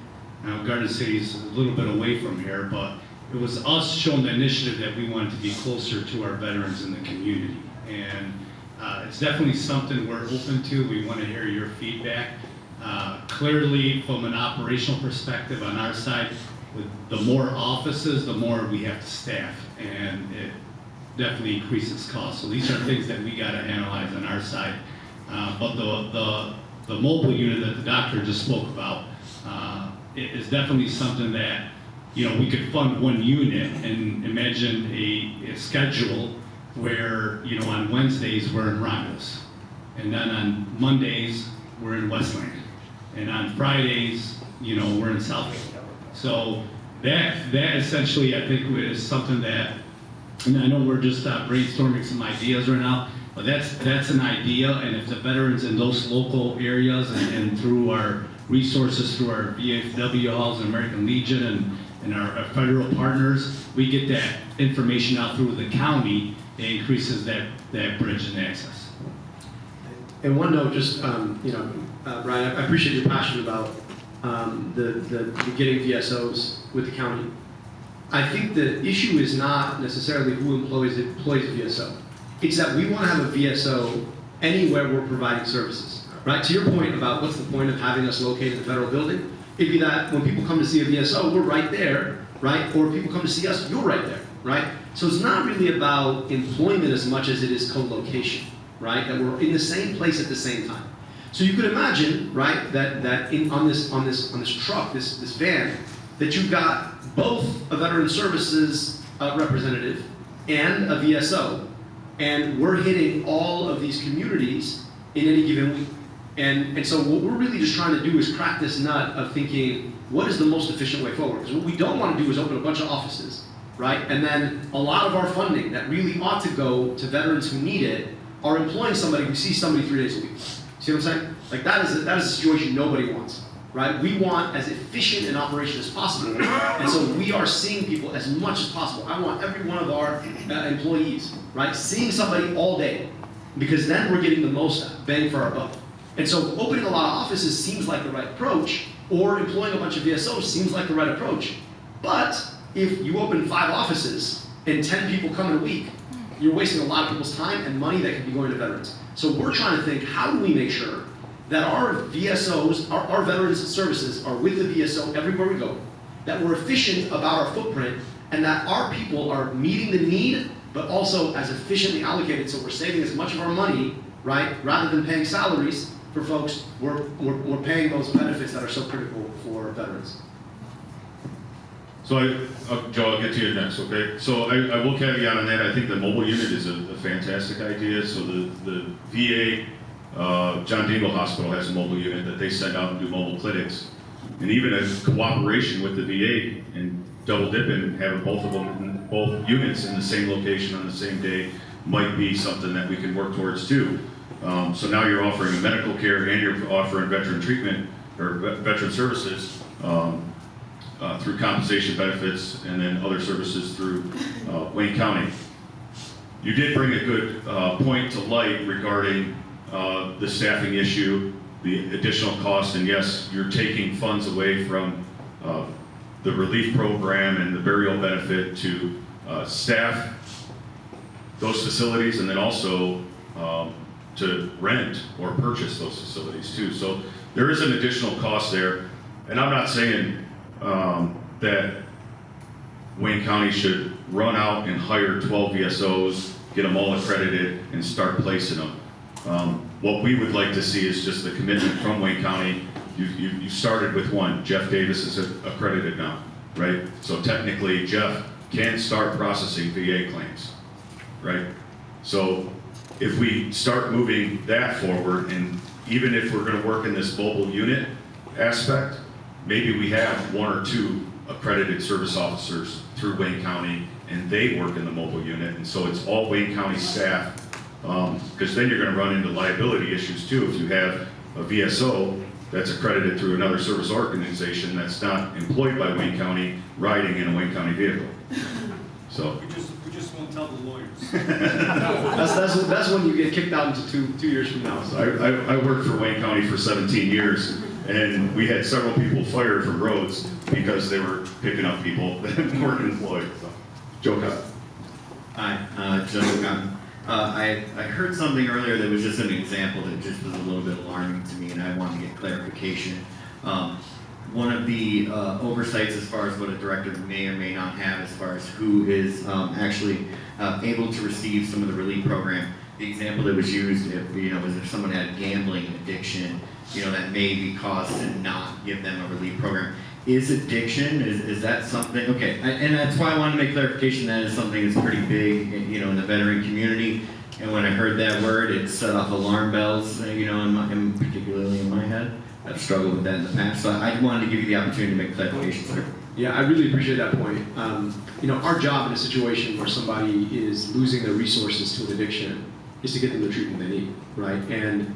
Speaker 3: Now, Garden City is a little bit away from here, but it was us showing the initiative that we wanted to be closer to our veterans in the community. And it's definitely something we're open to. We want to hear your feedback. Clearly, from an operational perspective on our side, with the more offices, the more we have to staff, and it definitely increases costs. So these are things that we got to analyze on our side. But the mobile unit that the doctor just spoke about is definitely something that, you know, we could fund one unit and imagine a schedule where, you know, on Wednesdays we're in Romulus, and then on Mondays we're in Westland, and on Fridays, you know, we're in Southgate. So that essentially, I think, is something that, and I know we're just brainstorming some ideas right now, but that's an idea, and if the veterans in those local areas and through our resources, through our VFW halls and American Legion and our federal partners, we get that information out through the county, it increases that bridge and access.
Speaker 4: And one note, just, Ryan, I appreciate your passion about the getting VSOs with the county. I think the issue is not necessarily who employs a VSO. It's that we want to have a VSO anywhere we're providing services, right? To your point about what's the point of having us located in the federal building, it'd be that when people come to see a VSO, we're right there, right? Or people come to see us, you're right there, right? So it's not really about employment as much as it is co-location, right? That we're in the same place at the same time. So you could imagine, right, that on this truck, this van, that you've got both a Veteran Services representative and a VSO, and we're hitting all of these communities in any given week. And so what we're really just trying to do is crack this nut of thinking, what is the most efficient way forward? Because what we don't want to do is open a bunch of offices, right? And then a lot of our funding that really ought to go to veterans who need it are employing somebody who sees somebody 3 days a week. See what I'm saying? Like that is a situation nobody wants, right? We want as efficient an operation as possible, and so we are seeing people as much as possible. I want every one of our employees, right, seeing somebody all day, because then we're getting the most bang for our buck. And so opening a lot of offices seems like the right approach, or employing a bunch of VSOs seems like the right approach. But if you open 5 offices and 10 people come in a week, you're wasting a lot of people's time and money that could be going to veterans. So we're trying to think, how do we make sure that our VSOs, our veterans services are with the VSO everywhere we go, that we're efficient about our footprint, and that our people are meeting the need, but also as efficiently allocated, so we're saving as much of our money, right? Rather than paying salaries for folks, we're paying those benefits that are so critical for veterans.
Speaker 1: So Joe, I'll get to you next, okay? So I will caveat on that. I think the mobile unit is a fantastic idea. So the VA, John Dingell Hospital has a mobile unit that they send out and do mobile clinics. And even a cooperation with the VA and double dipping, having both of them, both units in the same location on the same day might be something that we can work towards too. So now you're offering medical care and you're offering veteran treatment or veteran services through compensation benefits and then other services through Wayne County. You did bring a good point to light regarding the staffing issue, the additional cost, and yes, you're taking funds away from the relief program and the burial benefit to staff those facilities, and then also to rent or purchase those facilities too. So there is an additional cost there, and I'm not saying that Wayne County should run out and hire 12 VSOs, get them all accredited, and start placing them. What we would like to see is just the commitment from Wayne County. You started with one. Jeff Davis is accredited now, right? So technically, Jeff can start processing VA claims, right? So if we start moving that forward, and even if we're going to work in this mobile unit aspect, maybe we have 1 or 2 accredited service officers through Wayne County, and they work in the mobile unit, and so it's all Wayne County staff Because then you're gonna run into liability issues too. If you have a VSO that's accredited through another service organization that's not employed by Wayne County, riding in a Wayne County vehicle. So,
Speaker 3: We just won't tell the lawyers.
Speaker 4: That's when you get kicked out into 2 years from now.
Speaker 1: so I worked for Wayne County for 17 years, and we had several people fired from roads because they were picking up people that weren't employed. So, Joe Cotton.
Speaker 13: Hi, Joe Cotton. I heard something earlier that was just an example that just was a little bit alarming to me, and I wanted to get clarification. One of the oversights as far as what a director may or may not have as far as who is actually able to receive some of the relief program. The example that was used, was if someone had gambling addiction, that may be cause to not give them a relief program. Is addiction, is that something, okay, and that's why I wanted to make clarification that is something that's pretty big, in the veteran community. And when I heard that word, it set off alarm bells, particularly in my head. I've struggled with that in the past, so I wanted to give you the opportunity to make clarifications there.
Speaker 4: Yeah, I really appreciate that point. Our job in a situation where somebody is losing their resources to an addiction is to get them the treatment they need, right? And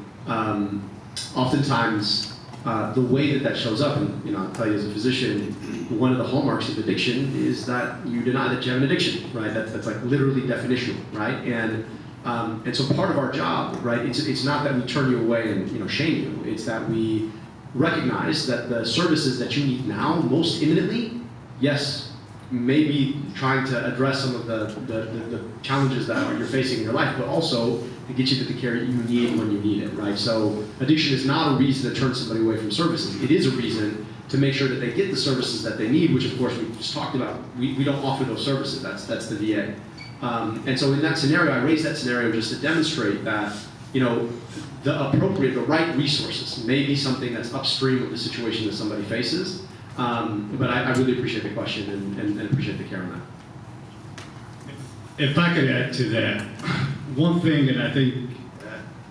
Speaker 4: oftentimes, the way that shows up, and I'll tell you as a physician, one of the hallmarks of addiction is that you deny that you have an addiction, right? That's like literally definitional, right? And so part of our job, right? It's not that we turn you away and shame you. It's that we recognize that the services that you need now, most imminently, yes, maybe trying to address some of the challenges that you're facing in your life, but also to get you to the care you need when you need it, right? So addiction is not a reason to turn somebody away from services. It is a reason to make sure that they get the services that they need, which of course we just talked about. We don't offer those services. That's the VA. And so in that scenario, I raised that scenario just to demonstrate that, the right resources may be something that's upstream of the situation that somebody faces. But I really appreciate the question and appreciate the care on that.
Speaker 3: If I could add to that, one thing that I think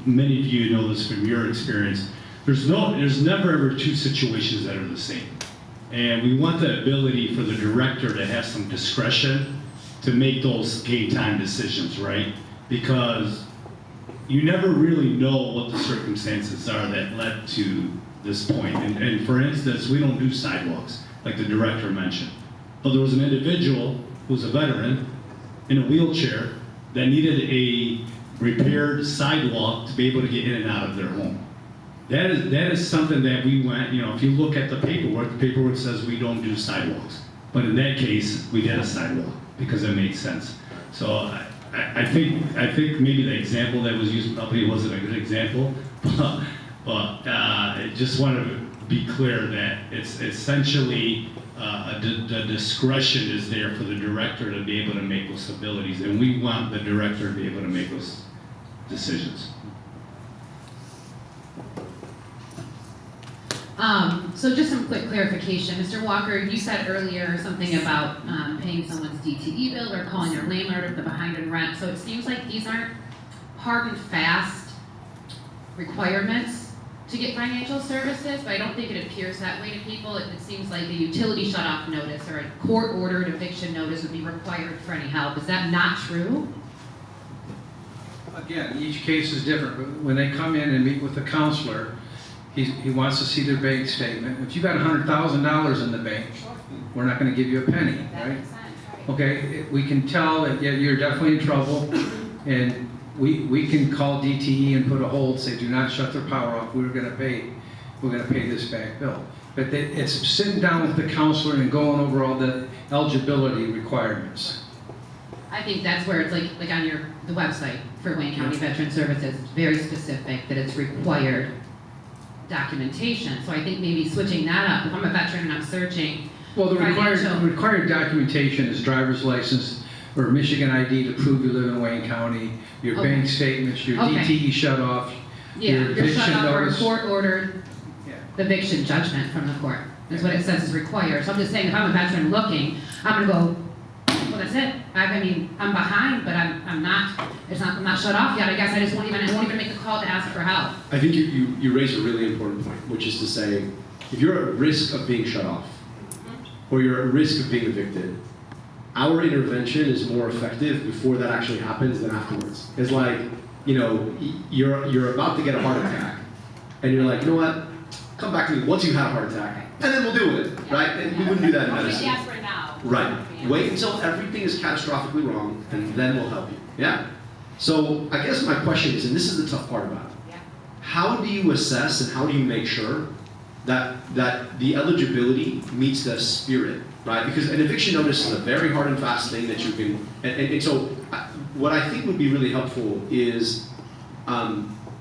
Speaker 3: many of you know this from your experience, there's never ever two situations that are the same. And we want the ability for the director to have some discretion to make those game time decisions, right? Because you never really know what the circumstances are that led to this point. And for instance, we don't do sidewalks, like the director mentioned. But there was an individual who's a veteran in a wheelchair that needed a repaired sidewalk to be able to get in and out of their home. That is something that we went, if you look at the paperwork says we don't do sidewalks. But in that case, we did a sidewalk because it made sense. So I think maybe the example that was used probably wasn't a good example, but I just want to be clear that it's essentially the discretion is there for the director to be able to make those abilities, and we want the director to be able to make those decisions.
Speaker 14: So just some quick clarification. Mr. Walker, you said earlier something about paying someone's DTE bill or calling their landlord if they're behind in rent. So it seems like these aren't hard and fast requirements to get financial services, but I don't think it appears that way to people. It seems like a utility shut-off notice or a court-ordered eviction notice would be required for any help. Is that not true?
Speaker 7: Again, each case is different, but when they come in and meet with the counselor, he wants to see their bank statement. If you got $100,000 in the bank, we're not gonna give you a penny, right? Okay, we can tell that yeah, you're definitely in trouble, and we can call DTE and put a hold, say do not shut their power off, we're gonna pay this back bill. But it's sitting down with the counselor and going over all the eligibility requirements.
Speaker 14: I think that's where it's like on the website for Wayne County Veteran Services, it's very specific that it's required documentation. So I think maybe switching that up, if I'm a veteran and I'm searching.
Speaker 7: Well, the required documentation is driver's license or Michigan ID to prove you live in Wayne County, your bank statements, your DTE shut off, your
Speaker 14: you're shut
Speaker 7: eviction
Speaker 14: off or a
Speaker 7: notice.
Speaker 14: court-ordered eviction judgment from the court. Is what it says is required. So I'm just saying, if I'm a veteran looking, I'm gonna go, well, that's it. I mean, I'm behind, but I'm not shut off yet. I guess I won't even make the call to ask for help.
Speaker 4: I think you raise a really important point, which is to say, if you're at risk of being shut off, or you're at risk of being evicted, our intervention is more effective before that actually happens than afterwards. It's like, you're about to get a heart attack, and you're like, you know what? Come back to me once you've had a heart attack, and then we'll do it, right? And we wouldn't do that in medicine.
Speaker 14: Yes, now.
Speaker 4: Right. Wait until everything is catastrophically wrong, and then we'll help you. Yeah? So I guess my question is, and this is the tough part about it,
Speaker 14: Yeah.
Speaker 4: how do you assess and how do you make sure that the eligibility meets the spirit, right? Because an eviction notice is a very hard and fast thing that you can, and so what I think would be really helpful is,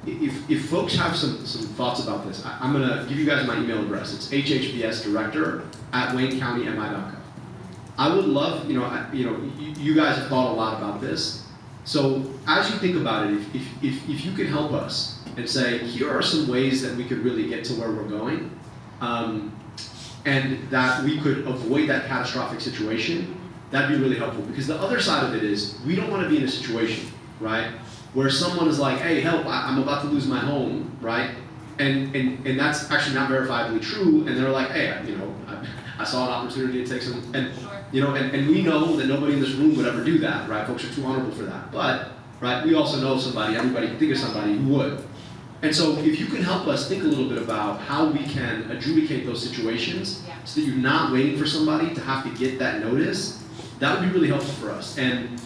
Speaker 4: if folks have some thoughts about this, I'm gonna give you guys my email address. It's hhbsdirector@waynecountymi.gov. I would love, you guys have thought a lot about this. So as you think about it, if you could help us and say, here are some ways that we could really get to where we're going, and that we could avoid that catastrophic situation, that'd be really helpful. Because the other side of it is, we don't want to be in a situation, right, where someone is like, hey, help, I'm about to lose my home, right? And that's actually not verifiably true, and they're like, hey, I saw an opportunity to take some, and and we know that nobody in this room would ever do that, right? Folks are too honorable for that. But, right, we also know somebody, everybody can think of somebody who would. And so if you can help us think a little bit about how we can adjudicate those situations so that you're not waiting for somebody to have to get that notice, that would be really helpful for us. And,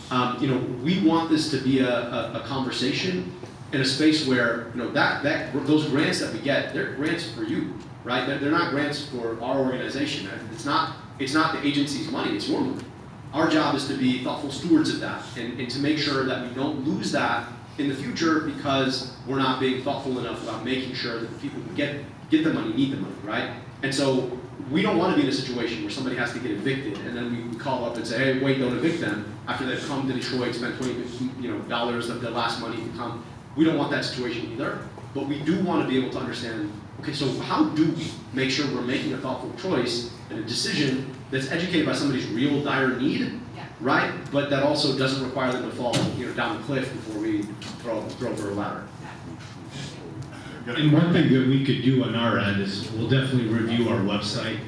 Speaker 4: we want this to be a conversation in a space where, those grants that we get, they're grants for you, right? They're not grants for our organization. It's not the agency's money, it's your money. Our job is to be thoughtful stewards of that and to make sure that we don't lose that in the future because we're not being thoughtful enough about making sure that the people who get the money need the money, right? And so we don't want to be in a situation where somebody has to get evicted and then we call up and say, hey, wait, don't evict them after they've come to Detroit, spent $20 of their last money to come. We don't want that situation either, but we do want to be able to understand, okay, so how do we make sure we're making a thoughtful choice and a decision that's educated by somebody's real dire need, right? But that also doesn't require them to fall, down the cliff before we throw over a ladder.
Speaker 3: And one thing that we could do on our end is we'll definitely review our website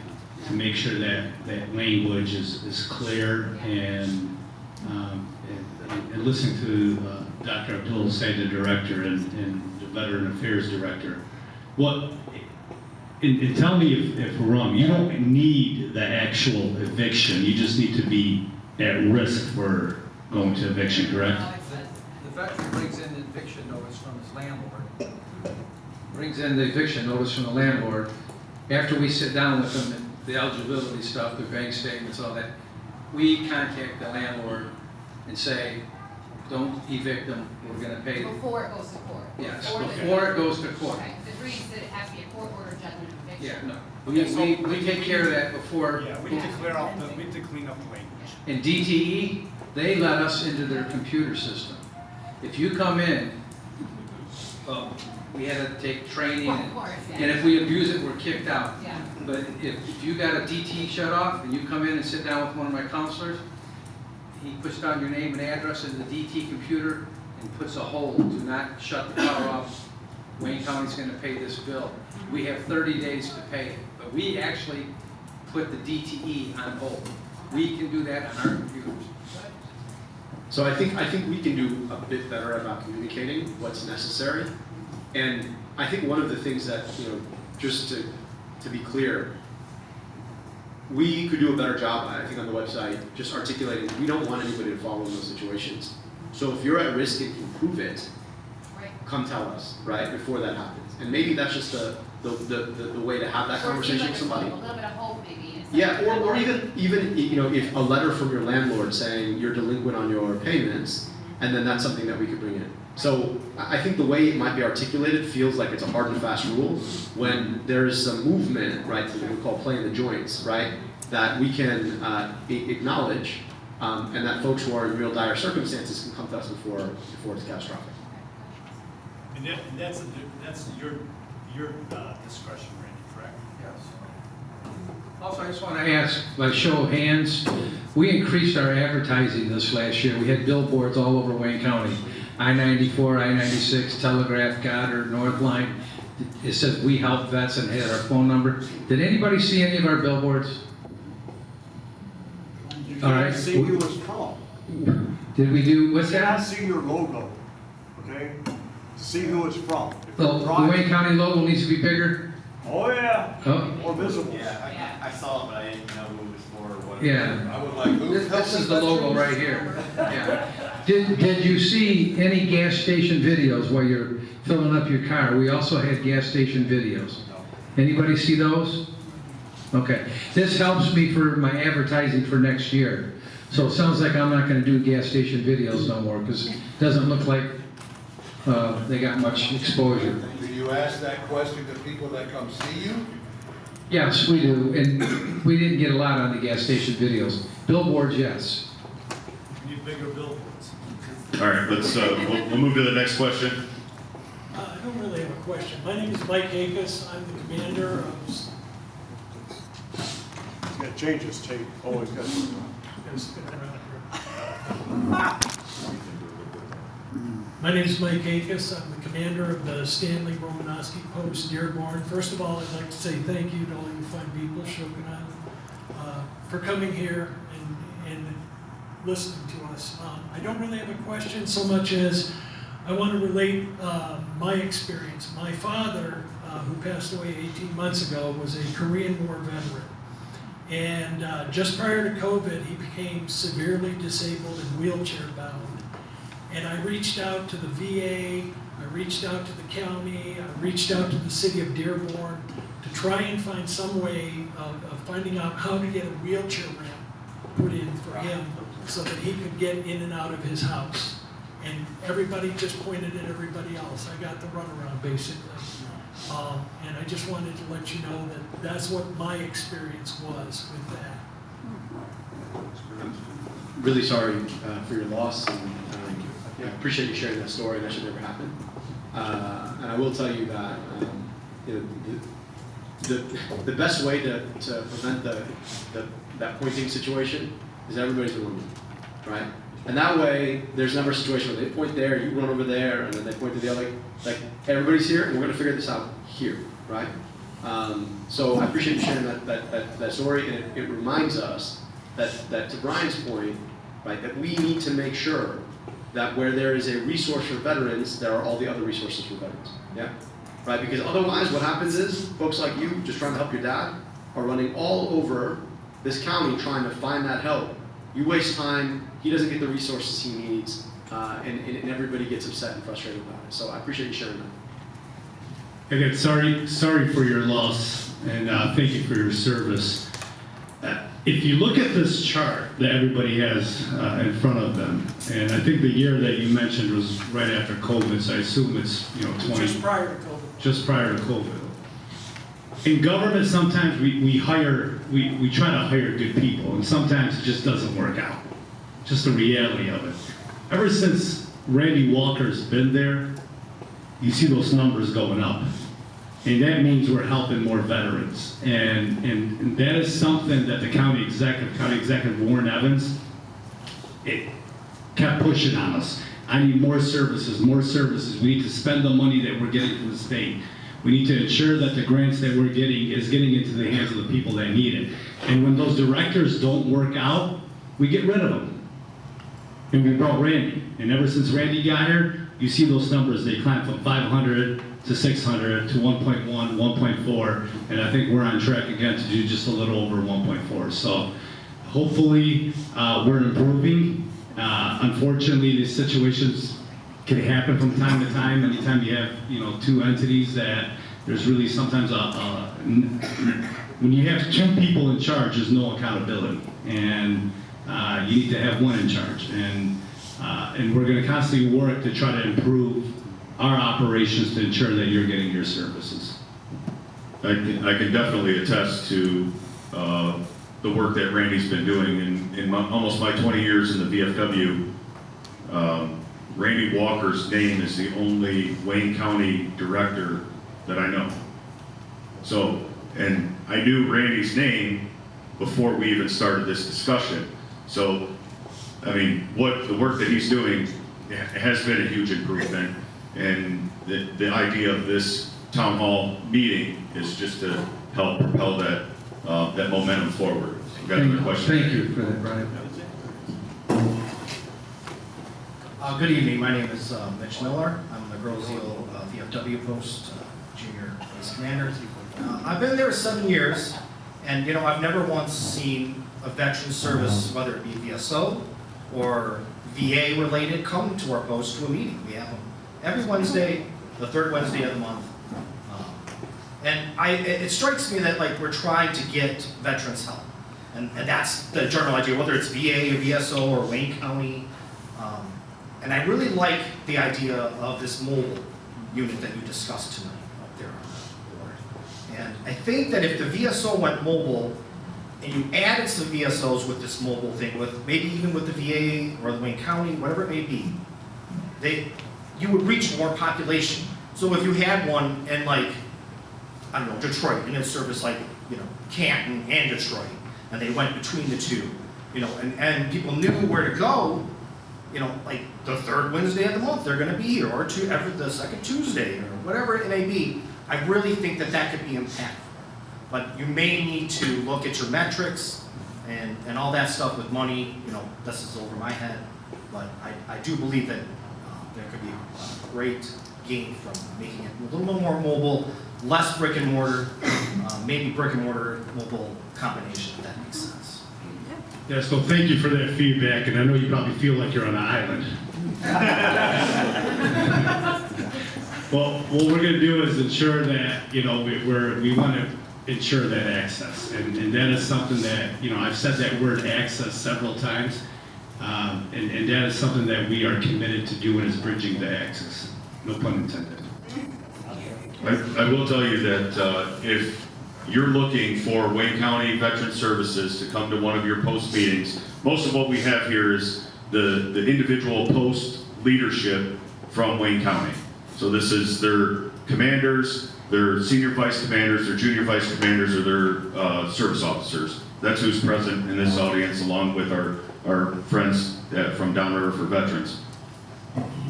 Speaker 3: to make sure that language is clear and listen to Dr. Abdul say, the director and the Veteran Affairs Director. And tell me if we're wrong, you don't need the actual eviction, you just need to be at risk for going to eviction, correct?
Speaker 7: The veteran brings in the eviction notice from his landlord. Brings in the eviction notice from the landlord. After we sit down with them, the eligibility stuff, the bank statements, all that, we contact the landlord and say, don't evict them, we're gonna pay.
Speaker 14: Before it goes to court.
Speaker 7: Yes, before it goes to court.
Speaker 14: Okay, the agrees that it has to be a court order judgment of eviction.
Speaker 7: Yeah, no, we take care of that before.
Speaker 15: Yeah, we need to clean up the language.
Speaker 7: And DTE, they let us into their computer system. If you come in, we had to take training,
Speaker 14: Of course, yeah.
Speaker 7: and if we abuse it, we're kicked out.
Speaker 14: Yeah.
Speaker 7: But if you got a DTE shut off, and you come in and sit down with one of my counselors, he puts down your name and address in the DT computer and puts a hold, do not shut the power off. Wayne County's gonna pay this bill. We have 30 days to pay it, but we actually put the DTE on hold. We can do that on our computers.
Speaker 4: So I think we can do a bit better about communicating what's necessary. And I think one of the things that, just to be clear, we could do a better job, I think, on the website, just articulating we don't want anybody to fall in those situations. So if you're at risk and can prove it, come tell us, right, before that happens. And maybe that's just the way to have that conversation with somebody.
Speaker 14: A little bit of hope, maybe.
Speaker 4: Yeah, or even if a letter from your landlord saying you're delinquent on your payments, and then that's something that we could bring in. So I think the way it might be articulated feels like it's a hard and fast rule when there is some movement, right, what we call playing the joints, right, that we can acknowledge, and that folks who are in real dire circumstances can come to us before it's catastrophic.
Speaker 15: And that's your discretion, Randy, correct?
Speaker 7: Yes. Also, I just want to ask, by show of hands, we increased our advertising this last year. We had billboards all over Wayne County. I-94, I-96, Telegraph, Goddard, North Line. It says we help vets and had our phone number. Did anybody see any of our billboards? All right.
Speaker 15: See you as tall.
Speaker 7: Did we do, what's
Speaker 15: I
Speaker 7: that?
Speaker 15: see your logo. okay? To see who it's from. If
Speaker 7: The
Speaker 15: you're driving-
Speaker 7: Wayne County logo needs to be bigger?
Speaker 15: Oh, yeah,
Speaker 7: Oh,
Speaker 15: more visible.
Speaker 16: Yeah, I saw it, but I didn't know who it was for or what.
Speaker 7: yeah.
Speaker 5: I would like, who
Speaker 7: This is the logo right here. Yeah. Did you see any gas station videos while you're filling up your car? We also had gas station videos. Anybody see those? Okay. This helps me for my advertising for next year. So it sounds like I'm not gonna do gas station videos no more, because it doesn't look like they got much exposure.
Speaker 5: Do you ask that question to people that come see you?
Speaker 7: Yes, we do, and we didn't get a lot on the gas station videos. Billboards, yes.
Speaker 15: We need bigger billboards.
Speaker 1: All right, let's, we'll move to the next question.
Speaker 17: I don't really have a question. My name is Mike Akis. I'm the commander of,
Speaker 15: He's got to change his tape, always got to.
Speaker 17: gotta spin around here. My name is Mike Akis. I'm the commander of the Stanley Romanowski Post Dearborn. First of all, I'd like to say thank you to all you fine people, Shokunai, for coming here and listening to us. I don't really have a question so much as I want to relate my experience. My father, who passed away 18 months ago, was a Korean War veteran. And just prior to COVID, he became severely disabled and wheelchair bound. And I reached out to the VA, I reached out to the county, I reached out to the city of Dearborn to try and find some way of finding out how to get a wheelchair ramp put in for him so that he could get in and out of his house. And everybody just pointed at everybody else. I got the runaround basically. And I just wanted to let you know that that's what my experience was with that.
Speaker 4: Really sorry for your loss, and I appreciate you sharing that story. That should never happen. And I will tell you that the best way to prevent that pointing situation is everybody's in one room, right? And that way, there's never a situation where they point there, you run over there, and then they point to the other. Like everybody's here, and we're going to figure this out here, right? So I appreciate you sharing that story, and it reminds us that to Brian's point, right, that we need to make sure that where there is a resource for veterans, there are all the other resources for veterans, yeah? Right, because otherwise what happens is, folks like you, just trying to help your dad, are running all over this county trying to find that help. You waste time, he doesn't get the resources he needs, and everybody gets upset and frustrated about it. So I appreciate you sharing that.
Speaker 3: Again, sorry for your loss, and thank you for your service. If you look at this chart that everybody has in front of them, and I think the year that you mentioned was right after COVID, so I assume it's 20.
Speaker 17: Just prior to COVID.
Speaker 3: Just prior to COVID. In government, sometimes we try to hire good people, and sometimes it just doesn't work out. Just the reality of it. Ever since Randy Walker's been there, you see those numbers going up. And that means we're helping more veterans. And that is something that the county executive Warren Evans, it kept pushing on us. I need more services, more services. We need to spend the money that we're getting from the state. We need to ensure that the grants that we're getting is getting into the hands of the people that need it. And when those directors don't work out, we get rid of them. And we brought Randy. And ever since Randy got here, you see those numbers, they climbed from 500 to 600 to 1.1, 1.4, and I think we're on track again to do just a little over 1.4. So hopefully we're improving. Unfortunately, these situations can happen from time to time. Anytime you have two entities, that there's really sometimes when you have two people in charge, there's no accountability, and you need to have one in charge. And we're going to constantly work to try to improve our operations to ensure that you're getting your services.
Speaker 1: I can definitely attest to the work that Randy's been doing in almost my 20 years in the VFW. Randy Walker's name is the only Wayne County director that I know. So, and I knew Randy's name before we even started this discussion. So, I mean, the work that he's doing has been a huge improvement. And the idea of this town hall meeting is just to help propel that momentum forward. Got another question?
Speaker 7: Thank you for that, Brian.
Speaker 18: Good evening, my name is Mitch Miller. I'm the Grosse Ile VFW Post Junior Vice Commander. I've been there 7 years, and you know, I've never once seen a veteran service, whether it be VSO or VA related, come to our post to a meeting. We have them every Wednesday, the third Wednesday of the month. And it strikes me that like we're trying to get veterans help. And that's the general idea, whether it's VA or VSO or Wayne County. And I really like the idea of this mobile unit that you discussed tonight up there on the board. And I think that if the VSO went mobile and you added some VSOs with this mobile thing, with maybe even with the VA or the Wayne County, whatever it may be, you would reach more population. So if you had one in like, I don't know, Detroit, and it's service like, you know, Canton and Detroit, and they went between the two, you know, and people knew where to go, you know, like the third Wednesday of the month, they're gonna be here, or every the second Tuesday, or whatever it may be. I really think that that could be impactful. But you may need to look at your metrics and all that stuff with money, you know, this is over my head. But I do believe that there could be a great gain from making it a little more mobile, less brick and mortar, maybe brick and mortar mobile combination, if that makes sense.
Speaker 3: Yeah, so thank you for that feedback, and I know you probably feel like you're on an island. Well, what we're gonna do is ensure that, you know, we want to ensure that access, and that is something that, you know, I've said that word access several times, and that is something that we are committed to doing, is bridging the access, no pun intended.
Speaker 1: I will tell you that if you're looking for Wayne County Veteran Services to come to one of your post meetings, most of what we have here is the individual post leadership from Wayne County. So this is their commanders, their senior vice commanders, their junior vice commanders, or their service officers. That's who's present in this audience, along with our friends from Down River for Veterans.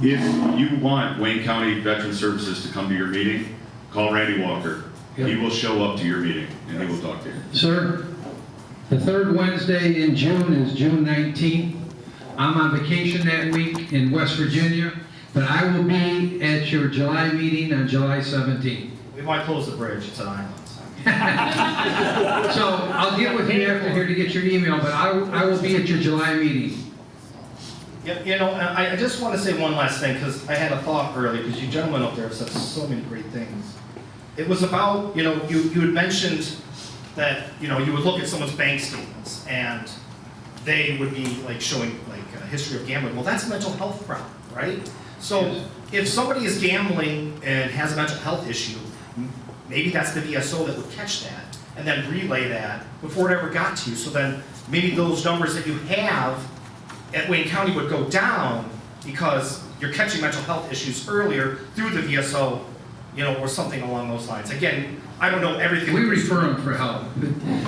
Speaker 1: If you want Wayne County Veteran Services to come to your meeting, call Randy Walker. He will show up to your meeting and he will talk to you.
Speaker 7: Sir, the third Wednesday in June is June 19th. I'm on vacation that week in West Virginia, but I will be at your July meeting on July 17th.
Speaker 18: We might close the bridge, it's an island.
Speaker 7: So I'll get with you after here to get your email, but I will be at your July meeting.
Speaker 18: Yeah, you know, I just want to say one last thing, because I had a thought earlier, because you gentlemen up there have said so many great things. It was about, you know, you had mentioned that, you know, you would look at someone's bank statements and they would be like showing like a history of gambling. Well, that's a mental health problem, right? So if somebody is gambling and has a mental health issue, maybe that's the VSO that would catch that and then relay that before it ever got to you. So then maybe those numbers that you have at Wayne County would go down because you're catching mental health issues earlier through the VSO, you know, or something along those lines. Again, I don't know everything.
Speaker 7: We refer him for help.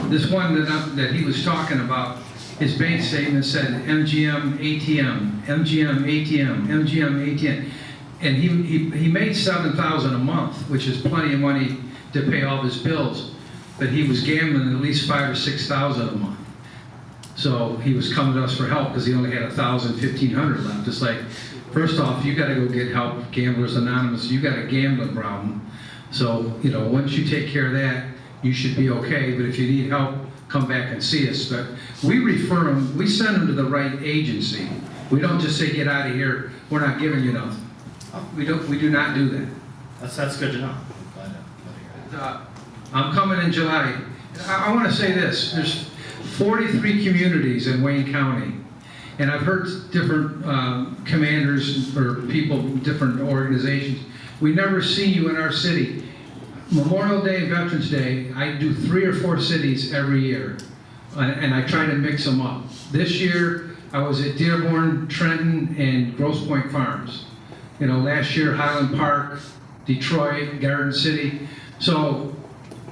Speaker 7: This one that he was talking about, his bank statement said MGM ATM, MGM ATM, MGM ATM. And he made $7,000 a month, which is plenty of money to pay all his bills. But he was gambling at least $5,000 or $6,000 a month. So he was coming to us for help because he only had $1,000, $1,500 left. It's like, first off, you got to go get help. Gamblers Anonymous, you got a gambling problem. So, you know, once you take care of that, you should be okay. But if you need help, come back and see us. But we refer them, we send them to the right agency. We don't just say, get out of here, we're not giving you nothing. We do not do that.
Speaker 18: That's good to know.
Speaker 7: I'm coming in July. I want to say this, there's 43 communities in Wayne County. And I've heard different commanders or people, different organizations. We never see you in our city. Memorial Day and Veterans Day, I do 3 or 4 cities every year. And I try to mix them up. This year, I was at Dearborn, Trenton, and Grosse Pointe Farms. You know, last year, Highland Park, Detroit, Garden City. So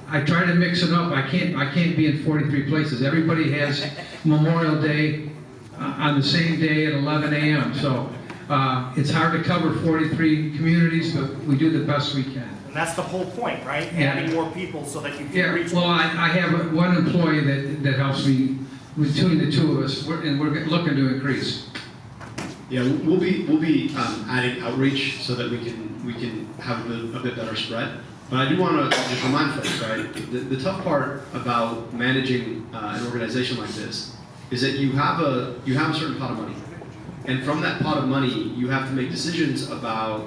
Speaker 7: I try to mix it up. I can't be in 43 places. Everybody has Memorial Day on the same day at 11 a.m. So it's hard to cover 43 communities, but we do the best we can.
Speaker 18: And that's the whole point, right?
Speaker 7: Yeah.
Speaker 18: Adding more people so that you can
Speaker 7: Yeah,
Speaker 18: reach.
Speaker 7: well, I have one employee that helps me between the two of us, and we're looking to increase.
Speaker 4: Yeah, we'll be adding outreach so that we can have a bit better spread. But I do want to just remind folks, right? The tough part about managing an organization like this is that you have a certain pot of money, and from that pot of money, you have to make decisions about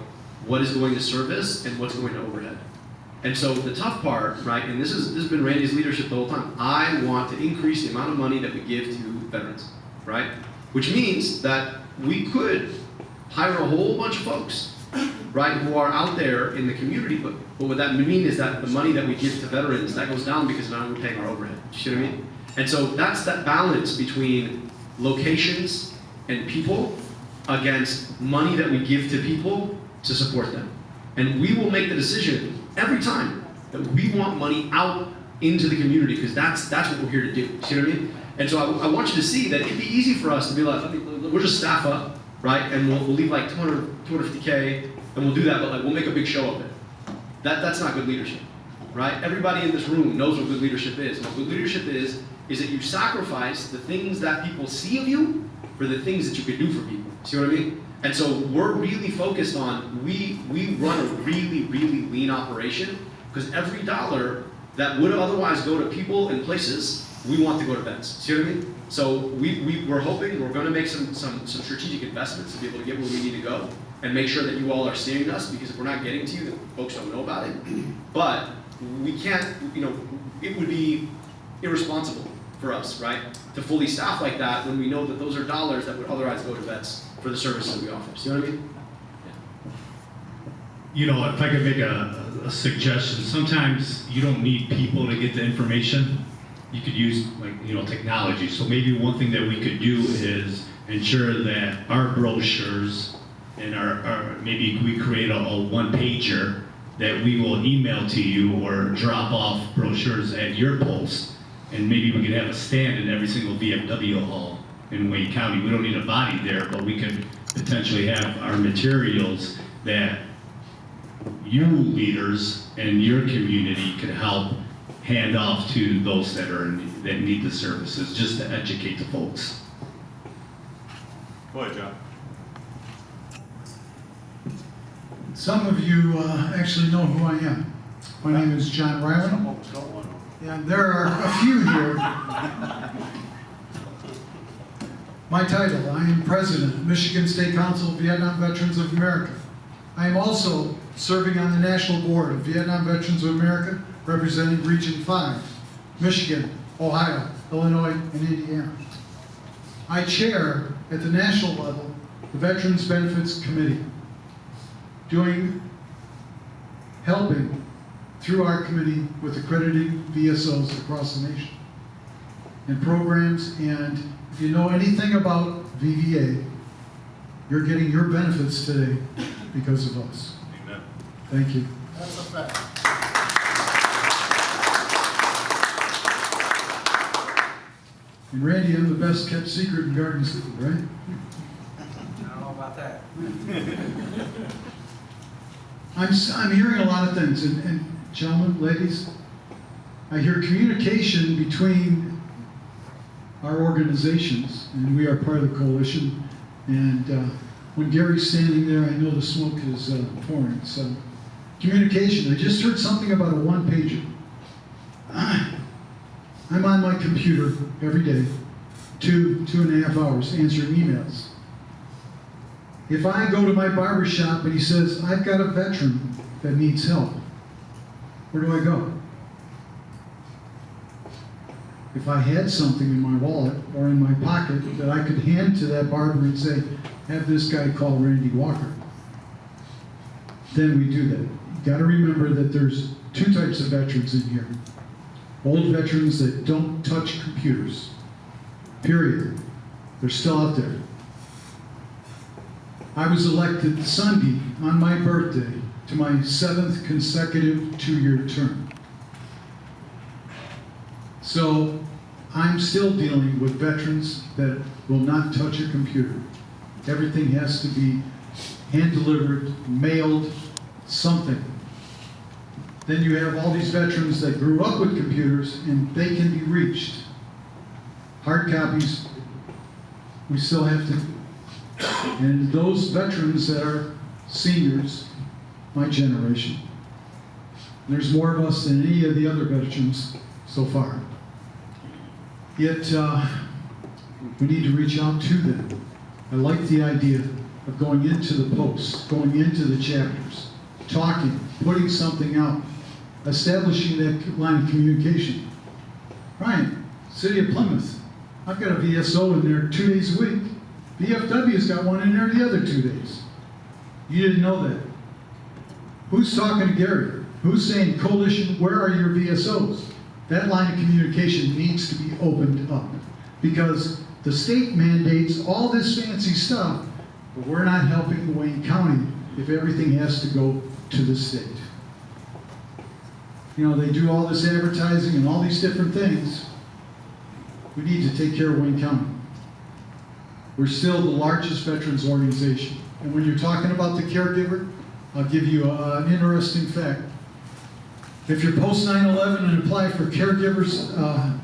Speaker 4: what is going to service and what's going to overhead. And so the tough part, right? And this has been Randy's leadership the whole time. I want to increase the amount of money that we give to veterans, right? Which means that we could hire a whole bunch of folks, right, who are out there in the community, but what that mean is that the money that we give to veterans, that goes down because now we're paying our overhead. You see what I mean? And so that's that balance between locations and people against money that we give to people to support them. And we will make the decision every time that we want money out into the community because that's what we're here to do. See what I mean? And so I want you to see that it'd be easy for us to be like, we'll just staff up, right? And we'll leave like 250K, and we'll do that, but like we'll make a big show of it. That's not good leadership, right? Everybody in this room knows what good leadership is. And what good leadership is that you sacrifice the things that people see of you for the things that you could do for people. See what I mean? And so we're really focused on, we run a really, really lean operation because every dollar that would otherwise go to people and places, we want to go to vets. See what I mean? So we're hoping we're going to make some strategic investments to be able to get where we need to go and make sure that you all are seeing us, because if we're not getting to you, then folks don't know about it. But we can't, it would be irresponsible for us, right, to fully staff like that when we know that those are dollars that would otherwise go to vets for the services that we offer. See what I mean?
Speaker 3: If I could make a suggestion, sometimes you don't need people to get the information. You could use technology. So maybe one thing that we could do is ensure that our brochures and our maybe we create a one-pager that we will email to you or drop off brochures at your post, and maybe we could have a stand in every single VFW hall in Wayne County. We don't need a body there, but we could potentially have our materials that you leaders and your community could help hand off to those that need the services, just to educate the folks.
Speaker 15: Go ahead, John.
Speaker 19: Some of you actually know who I am. My name is John Ryland. And there are a few here. My title, I am President, Michigan State Council of Vietnam Veterans of America. I am also serving on the National Board of Vietnam Veterans of America, representing Region 5, Michigan, Ohio, Illinois, and Indiana. I chair at the national level the Veterans Benefits Committee, helping through our committee with accrediting VSOs across the nation and programs. And if you know anything about VVA, you're getting your benefits today because of us.
Speaker 15: Amen.
Speaker 19: Thank you.
Speaker 10: That's a fact.
Speaker 19: And Randy, I'm the best kept secret in Garden City, right?
Speaker 17: I don't know about that.
Speaker 19: I'm hearing a lot of things, and gentlemen, ladies, I hear communication between our organizations, and we are part of the coalition. And when Gary's standing there, I know the smoke is pouring. So, communication. I just heard something about a one-pager. I'm on my computer every day, 2.5 hours answering emails. If I go to my barber shop and he says, I've got a veteran that needs help, where do I go? If I had something in my wallet or in my pocket that I could hand to that barber and say, have this guy call Randy Walker, then we do that. You gotta remember that there's two types of veterans in here. Old veterans that don't touch computers, period. They're still out there. I was elected Sunday on my birthday to my 7th consecutive 2-year term. So I'm still dealing with veterans that will not touch a computer. Everything has to be hand-delivered, mailed, something. Then you have all these veterans that grew up with computers and they can be reached. Hard copies, we still have to And those veterans that are seniors, my generation, there's more of us than any of the other veterans so far. Yet, we need to reach out to them. I like the idea of going into the posts, going into the chapters, talking, putting something out, establishing that line of communication. Ryan, City of Plymouth, I've got a VSO in there 2 days a week. VFW's got one in there the other 2 days. You didn't know that. Who's talking to Gary? Who's saying, Coalition, where are your VSOs? That line of communication needs to be opened up because the state mandates all this fancy stuff, but we're not helping Wayne County if everything has to go to the state. You know, they do all this advertising and all these different things. We need to take care of Wayne County. We're still the largest veterans organization. And when you're talking about the caregiver, I'll give you an interesting fact. If you're post 9/11 and apply for caregivers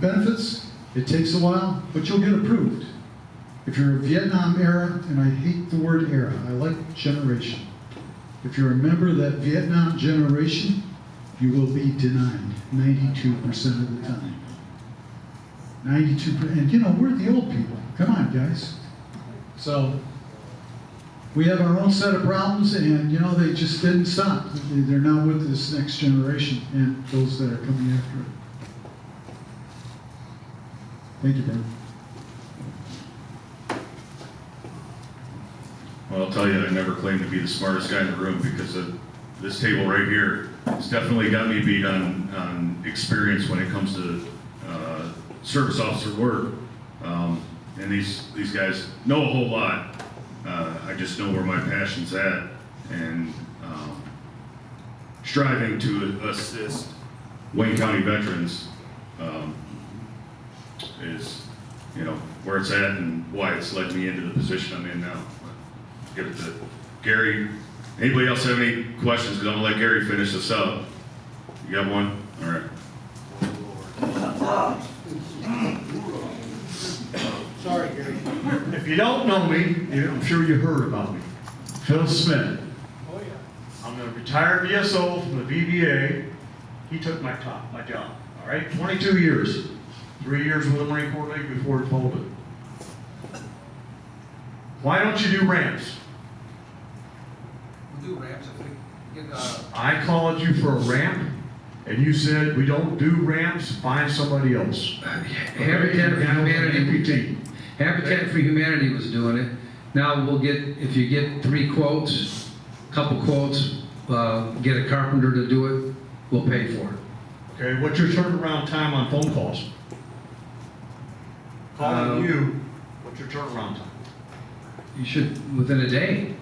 Speaker 19: benefits, it takes a while, but you'll get approved. If you're a Vietnam era, and I hate the word era, I like generation. If you're a member of that Vietnam generation, you will be denied 92% of the time. 92%, and you know, we're the old people. Come on, guys. So, we have our own set of problems, and you know, they just didn't stop. They're now with this next generation and those that are coming after it. Thank you, Brian.
Speaker 1: Well, I'll tell you, I never claimed to be the smartest guy in the room because of this table right here. It's definitely got me beat on experience when it comes to service officer work. And these guys know a whole lot. I just know where my passion's at, and striving to assist Wayne County veterans is, you know, where it's at and why it's led me into the position I'm in now. Give it to Gary. Anybody else have any questions? Because I'm gonna let Gary finish this up. You got one? All right.
Speaker 20: Sorry, Gary. If you don't know me, I'm sure you heard about me. Phil Smith.
Speaker 17: Oh, yeah.
Speaker 20: I'm a retired VSO from the VBA. He took my job, all right? 22 years. 3 years with the Marine Corps League before it folded. Why don't you do ramps?
Speaker 7: We'll do ramps if we get,
Speaker 20: I called you for a ramp, and you said, we don't do ramps, find somebody else.
Speaker 7: Habitat for Humanity. Habitat for Humanity was doing it. Now we'll get, if you get 3 quotes, couple quotes, get a carpenter to do it, we'll pay for it.
Speaker 20: Okay, what's your turnaround time on phone calls? Calling you, what's your turnaround time?
Speaker 7: You should, within a day.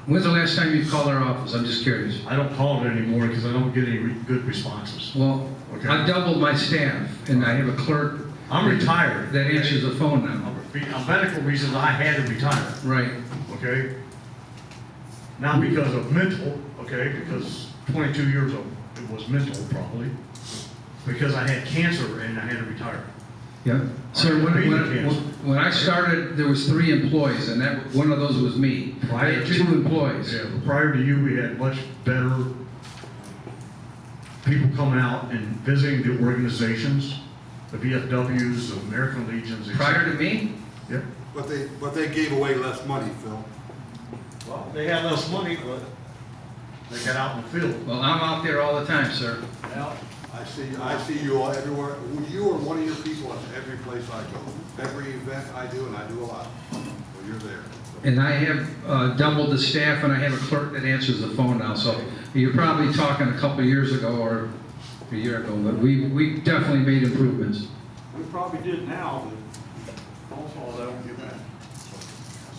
Speaker 7: When's the last time you called our office? I'm just curious.
Speaker 20: I don't call it anymore because I don't get any good responses.
Speaker 7: Well,
Speaker 20: Okay.
Speaker 7: I've doubled my staff, and I have a clerk.
Speaker 20: I'm retired.
Speaker 7: That answers the phone now.
Speaker 20: On medical reasons, I had to retire.
Speaker 7: Right.
Speaker 20: Okay? Not because of mental, okay, because 22 years old, it was mental probably. Because I had cancer and I had to retire.
Speaker 7: Yeah. So
Speaker 20: Cancer.
Speaker 7: when I started, there was 3 employees, and that one of those was me. I had 2 employees.
Speaker 20: Yeah, prior to you, we had much better people coming out and visiting the organizations, the VFWs, the American Legions. et
Speaker 7: Prior
Speaker 20: cetera.
Speaker 7: to me?
Speaker 20: Yep.
Speaker 5: But they gave away less money, Phil.
Speaker 20: Well, they had less money, but they got out in the field.
Speaker 7: Well, I'm out there all the time, sir.
Speaker 20: Well,
Speaker 5: I see you all everywhere. You are one of your people at every place I go. Every event I do, and I do a lot. Well, you're there.
Speaker 7: And I have doubled the staff, and I have a clerk that answers the phone now. So you're probably talking a couple of years ago or a year ago, but we definitely made improvements.
Speaker 20: we probably did now, but also I don't get mad.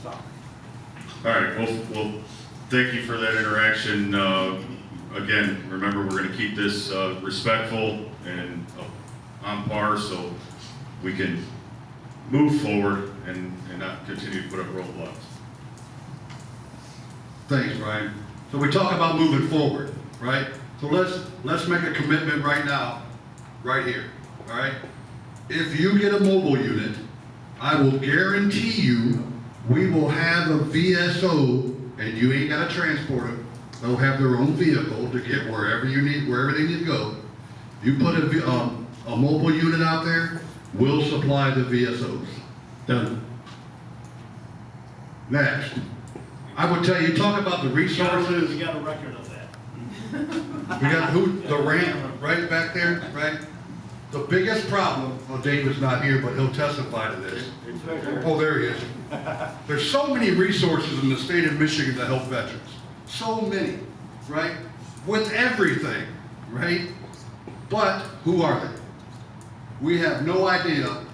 Speaker 20: Stop.
Speaker 1: All right, well, thank you for that interaction. Again, remember, we're gonna keep this respectful and on par so we can move forward and not continue to put up roadblocks.
Speaker 5: Thanks, Brian. So we talk about moving forward, right? So let's make a commitment right now, right here, all right? If you get a mobile unit, I will guarantee you, we will have a VSO, and you ain't gotta transport them. They'll have their own vehicle to get wherever you need, wherever they need to go. You put a mobile unit out there, we'll supply the VSOs. Done. Next. I would tell you, talk about the resources.
Speaker 17: We got a record of that.
Speaker 5: We got the ramp right back there, right? The biggest problem, well, David's not here, but he'll testify to this. Oh, there he is. There's so many resources in the state of Michigan to help veterans. So many, right? With everything, right? But who are they? We have no idea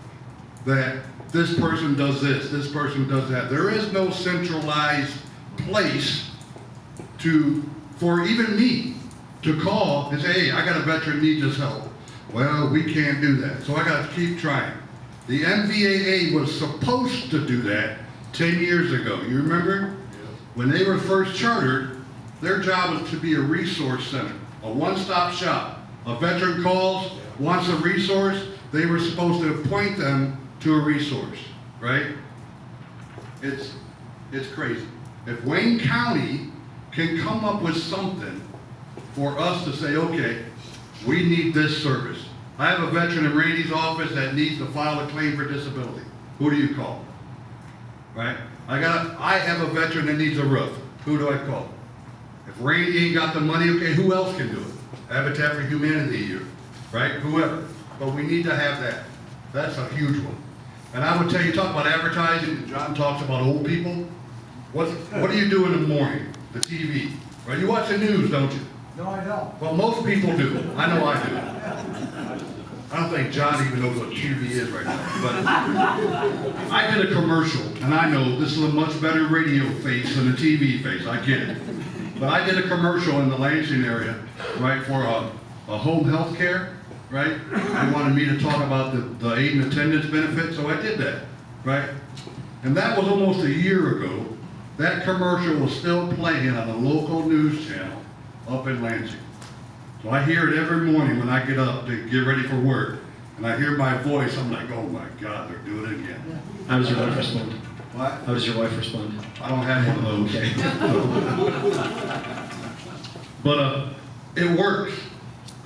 Speaker 5: that this person does this person does that. There is no centralized place for even me to call and say, hey, I got a veteran needs this help. Well, we can't do that, so I got to keep trying. The MVAA was supposed to do that 10 years ago. You remember? When they were first chartered, their job was to be a resource center, a one-stop shop. A veteran calls, wants a resource, they were supposed to point them to a resource, right? It's crazy. If Wayne County can come up with something for us to say, okay, we need this service. I have a veteran in Randy's office that needs to file a claim for disability. Who do you call? Right? I have a veteran that needs a roof. Who do I call? If Randy ain't got the money, okay, who else can do it? Habitat for Humanity here, right? Whoever. But we need to have that. That's a huge one. And I would tell you, talk about advertising, John talks about old people. What do you do in the morning? The TV, right? You watch the news, don't you?
Speaker 19: No, I don't.
Speaker 5: Well, most people do. I know I do. I don't think John even knows what TV is right now. But I did a commercial, and I know this is a much better radio face than a TV face. I get it. But I did a commercial in the Lansing area, right, for a home health care, right? They wanted me to talk about the aid and attendance benefit, so I did that, right? And that was almost a year ago. That commercial was still playing on a local news channel up in Lansing. So I hear it every morning when I get up to get ready for work, and I hear my voice, I'm like, oh my God, they're doing it again.
Speaker 21: How does your wife respond?
Speaker 5: What?
Speaker 21: How does your wife respond?
Speaker 5: I don't have one of those. But it works.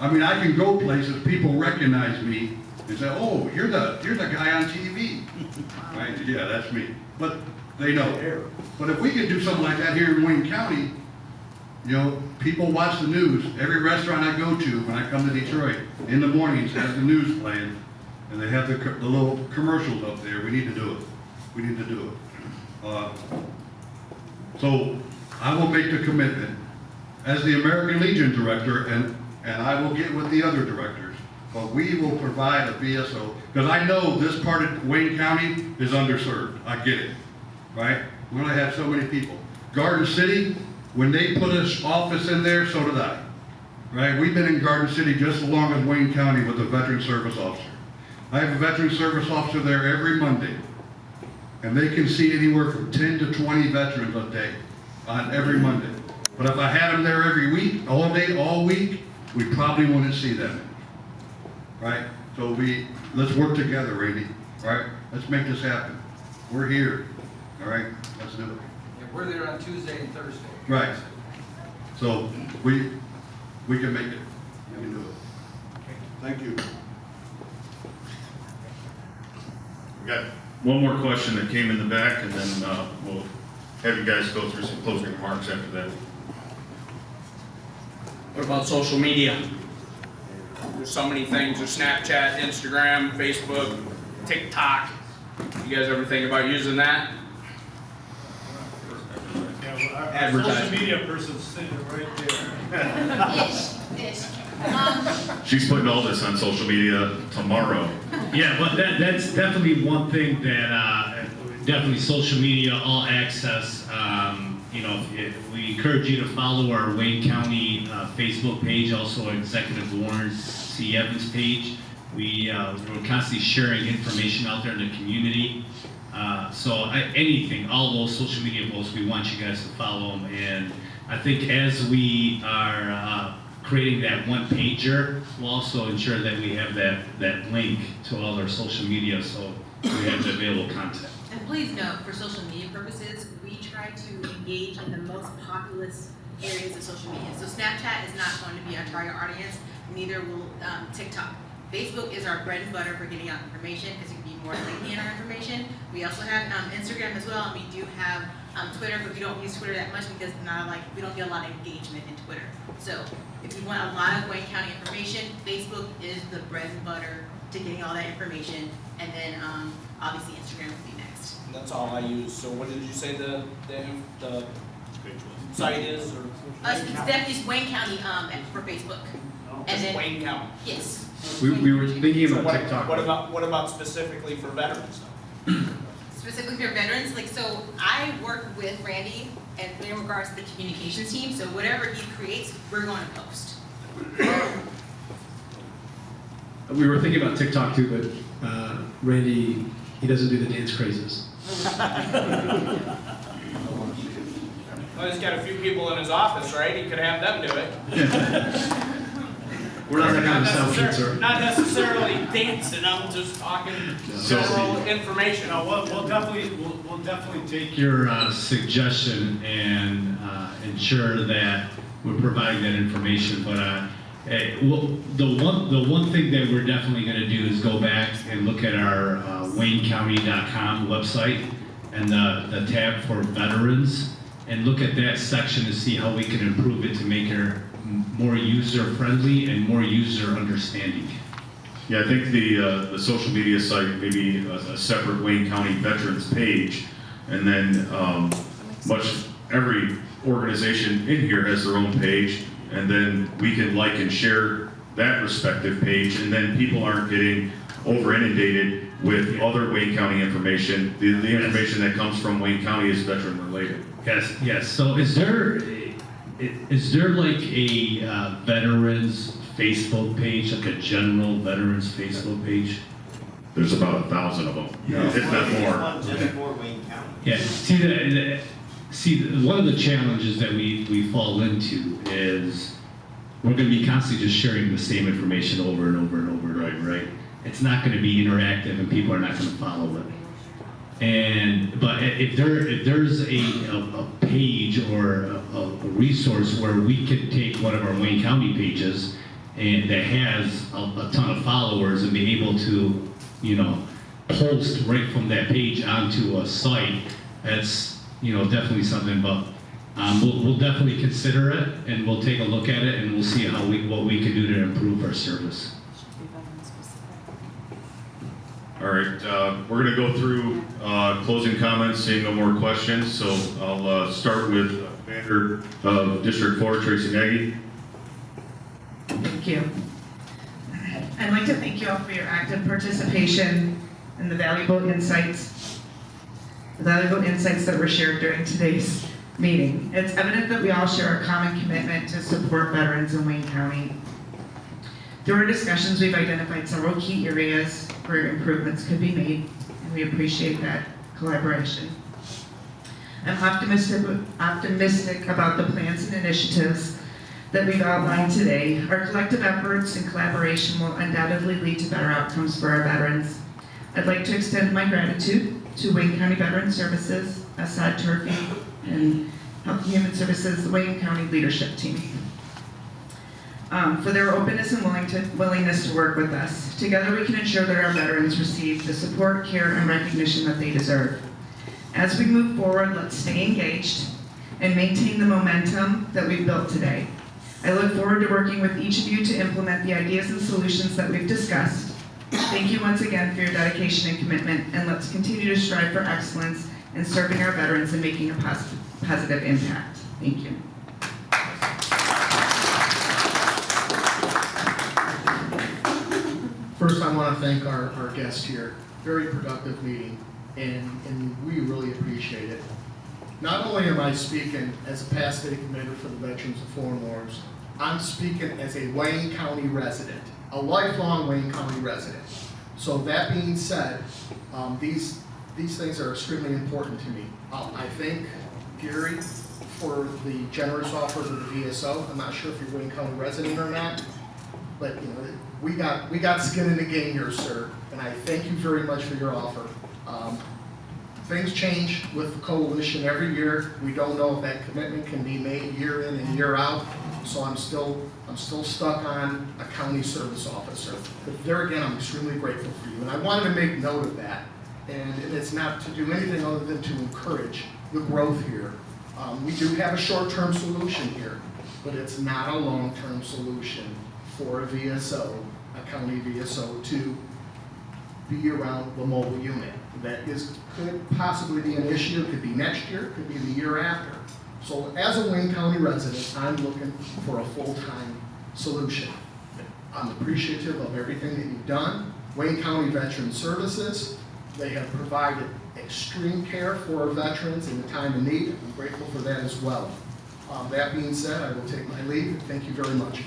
Speaker 5: I mean, I can go places, people recognize me and say, oh, you're the guy on TV. Right? Yeah, that's me. But they know. But if we could do something like that here in Wayne County, you know, people watch the news. Every restaurant I go to when I come to Detroit, in the mornings has the news playing, and they have the little commercials up there. We need to do it. We need to do it. So I will make the commitment as the American Legion director, and I will get with the other directors, but we will provide a VSO, because I know this part of Wayne County is underserved. I get it, right? We only have so many people. Garden City, when they put an office in there, so did I, right? We've been in Garden City just as long as Wayne County with a veteran service officer. I have a veteran service officer there every Monday, and they can see anywhere from 10 to 20 veterans a day on every Monday. But if I had them there every week, all day, all week, we probably wouldn't see them, right? So let's work together, Randy, right? Let's make this happen. We're here, all right? Let's do it.
Speaker 7: Yeah, we're there on Tuesday and Thursday.
Speaker 5: Right. So we can make it. We can do it. Thank you.
Speaker 1: We got one more question that came in the back, and then we'll have you guys go through some closing remarks after that.
Speaker 22: What about social media? There's so many things, there's Snapchat, Instagram, Facebook, TikTok. You guys ever think about using that?
Speaker 17: Social media person's sitting right there.
Speaker 1: She's putting all this on social media tomorrow.
Speaker 3: Yeah, but that's definitely one thing that definitely social media, all access. If we encourage you to follow our Wayne County Facebook page, also Executive Warren C. Evans page. We're constantly sharing information out there in the community. Anything, all those social media posts, we want you guys to follow them. And I think as we are creating that one pager, we'll also ensure that we have that link to all our social media. So we have the available content.
Speaker 2: And please note, for social media purposes, we try to engage in the most populous areas of social media. So Snapchat is not going to be our target audience, neither will TikTok. Facebook is our bread and butter for getting out information because you can be more lengthy in our information. We also have Instagram as well, and we do have Twitter, but we don't use Twitter that much because we don't get a lot of engagement in Twitter. So if you want a lot of Wayne County information, Facebook is the bread and butter to getting all that information, and then obviously Instagram would be next.
Speaker 22: And that's all I use. So what did you say the site is? Or
Speaker 2: It's definitely just Wayne County for Facebook.
Speaker 22: just Wayne County?
Speaker 2: Yes.
Speaker 21: We were thinking
Speaker 22: So
Speaker 21: about TikTok.
Speaker 22: what about specifically for veterans though?
Speaker 2: Specifically for veterans, so I work with Randy and in regards to the communications team, so whatever he creates, we're going to post.
Speaker 21: We were thinking about TikTok too, but Randy, he doesn't do the dance crazes.
Speaker 22: Well, he's got a few people in his office, right? He could have them do it.
Speaker 21: We're not that kind of establishment, sir.
Speaker 22: Not necessarily dancing, I'm just talking general information.
Speaker 3: We'll definitely take your suggestion and ensure that we're providing that information. But the one thing that we're definitely going to do is go back and look at our WayneCounty.com website and the tab for veterans, and look at that section to see how we can improve it to make it more user-friendly and more user-understanding.
Speaker 1: Yeah, I think the social media site, maybe a separate Wayne County Veterans page, and then every organization in here has their own page, and then we can like and share that respective page, and then people aren't getting over inundated with other Wayne County information. The information that comes from Wayne County is veteran related.
Speaker 3: Yes. So is there like a veterans Facebook page, like a general veterans Facebook page?
Speaker 1: There's about 1,000 of them, if not more.
Speaker 16: Just for Wayne County.
Speaker 3: Yeah. See, one of the challenges that we fall into is we're going to be constantly just sharing the same information over and over and over, right? It's not going to be interactive, and people are not going to follow it. But if there's a page or a resource where we could take one of our Wayne County pages and that has a ton of followers and be able to, post right from that page onto a site, that's definitely something. But we'll definitely consider it, and we'll take a look at it, and we'll see what we can do to improve our service.
Speaker 1: All right, we're going to go through closing comments, seeing no more questions. So I'll start with Commander of District 4, Tracy Nagy.
Speaker 11: Thank you. I'd like to thank you all for your active participation and the valuable insights that were shared during today's meeting. It's evident that we all share a common commitment to support veterans in Wayne County. Through our discussions, we've identified several key areas where improvements could be made, and we appreciate that collaboration. I'm optimistic about the plans and initiatives that we've outlined today. Our collective efforts and collaboration will undoubtedly lead to better outcomes for our veterans. I'd like to extend my gratitude to Wayne County Veteran Services, Assad Turfy, and Health and Human Services, the Wayne County Leadership Team, for their openness and willingness to work with us. Together we can ensure that our veterans receive the support, care, and recognition that they deserve. As we move forward, let's stay engaged and maintain the momentum that we've built today. I look forward to working with each of you to implement the ideas and solutions that we've discussed. Thank you once again for your dedication and commitment, and let's continue to strive for excellence in serving our veterans and making a positive impact. Thank you.
Speaker 10: First, I want to thank our guest here. Very productive meeting, and we really appreciate it. Not only am I speaking as a past city commander for the Veterans of Foreign Wars, I'm speaking as a Wayne County resident, a lifelong Wayne County resident. So that being said, these things are extremely important to me. I thank Gary for the generous offers of the VSO. I'm not sure if you're a Wayne County resident or not, but, we got skin in the game here, sir, and I thank you very much for your offer. Things change with the coalition every year. We don't know if that commitment can be made year in and year out, so I'm still stuck on a county service officer. But there again, I'm extremely grateful for you, and I wanted to make note of that. And it's not to do anything other than to encourage the growth here. We do have a short-term solution here, but it's not a long-term solution for a VSO, a county VSO, to be around the mobile unit. That could possibly be an issue, it could be next year, could be the year after. So as a Wayne County resident, I'm looking for a full-time solution. I'm appreciative of everything that you've done. Wayne County Veteran Services, they have provided extreme care for our veterans in the time of need. I'm grateful for that as well. That being said, I will take my leave. Thank you very much.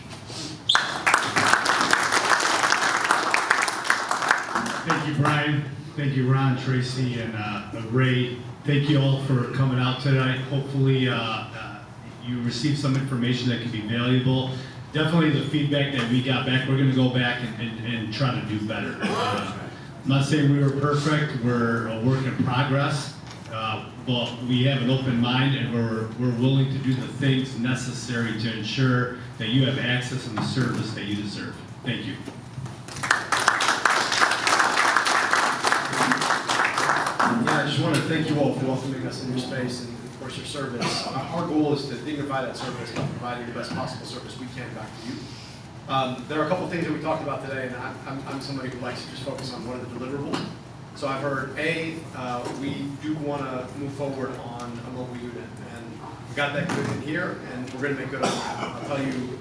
Speaker 3: Thank you, Brian. Thank you, Ron, Tracy, and Ray. Thank you all for coming out tonight. Hopefully, you received some information that can be valuable. Definitely the feedback that we got back, we're going to go back and try to do better. I'm not saying we were perfect. We're a work in progress. But we have an open mind, and we're willing to do the things necessary to ensure that you have access and the service that you deserve. Thank you.
Speaker 4: Yeah, I just want to thank you all for welcoming us in your space and, of course, your service. Our goal is to dignify that service by providing the best possible service we can back to you. There are a couple things that we talked about today, and I'm somebody who likes to just focus on one of the deliverables. So I've heard, we do want to move forward on a mobile unit, and we got that commitment here, and we're going to make good on that. I'll tell you,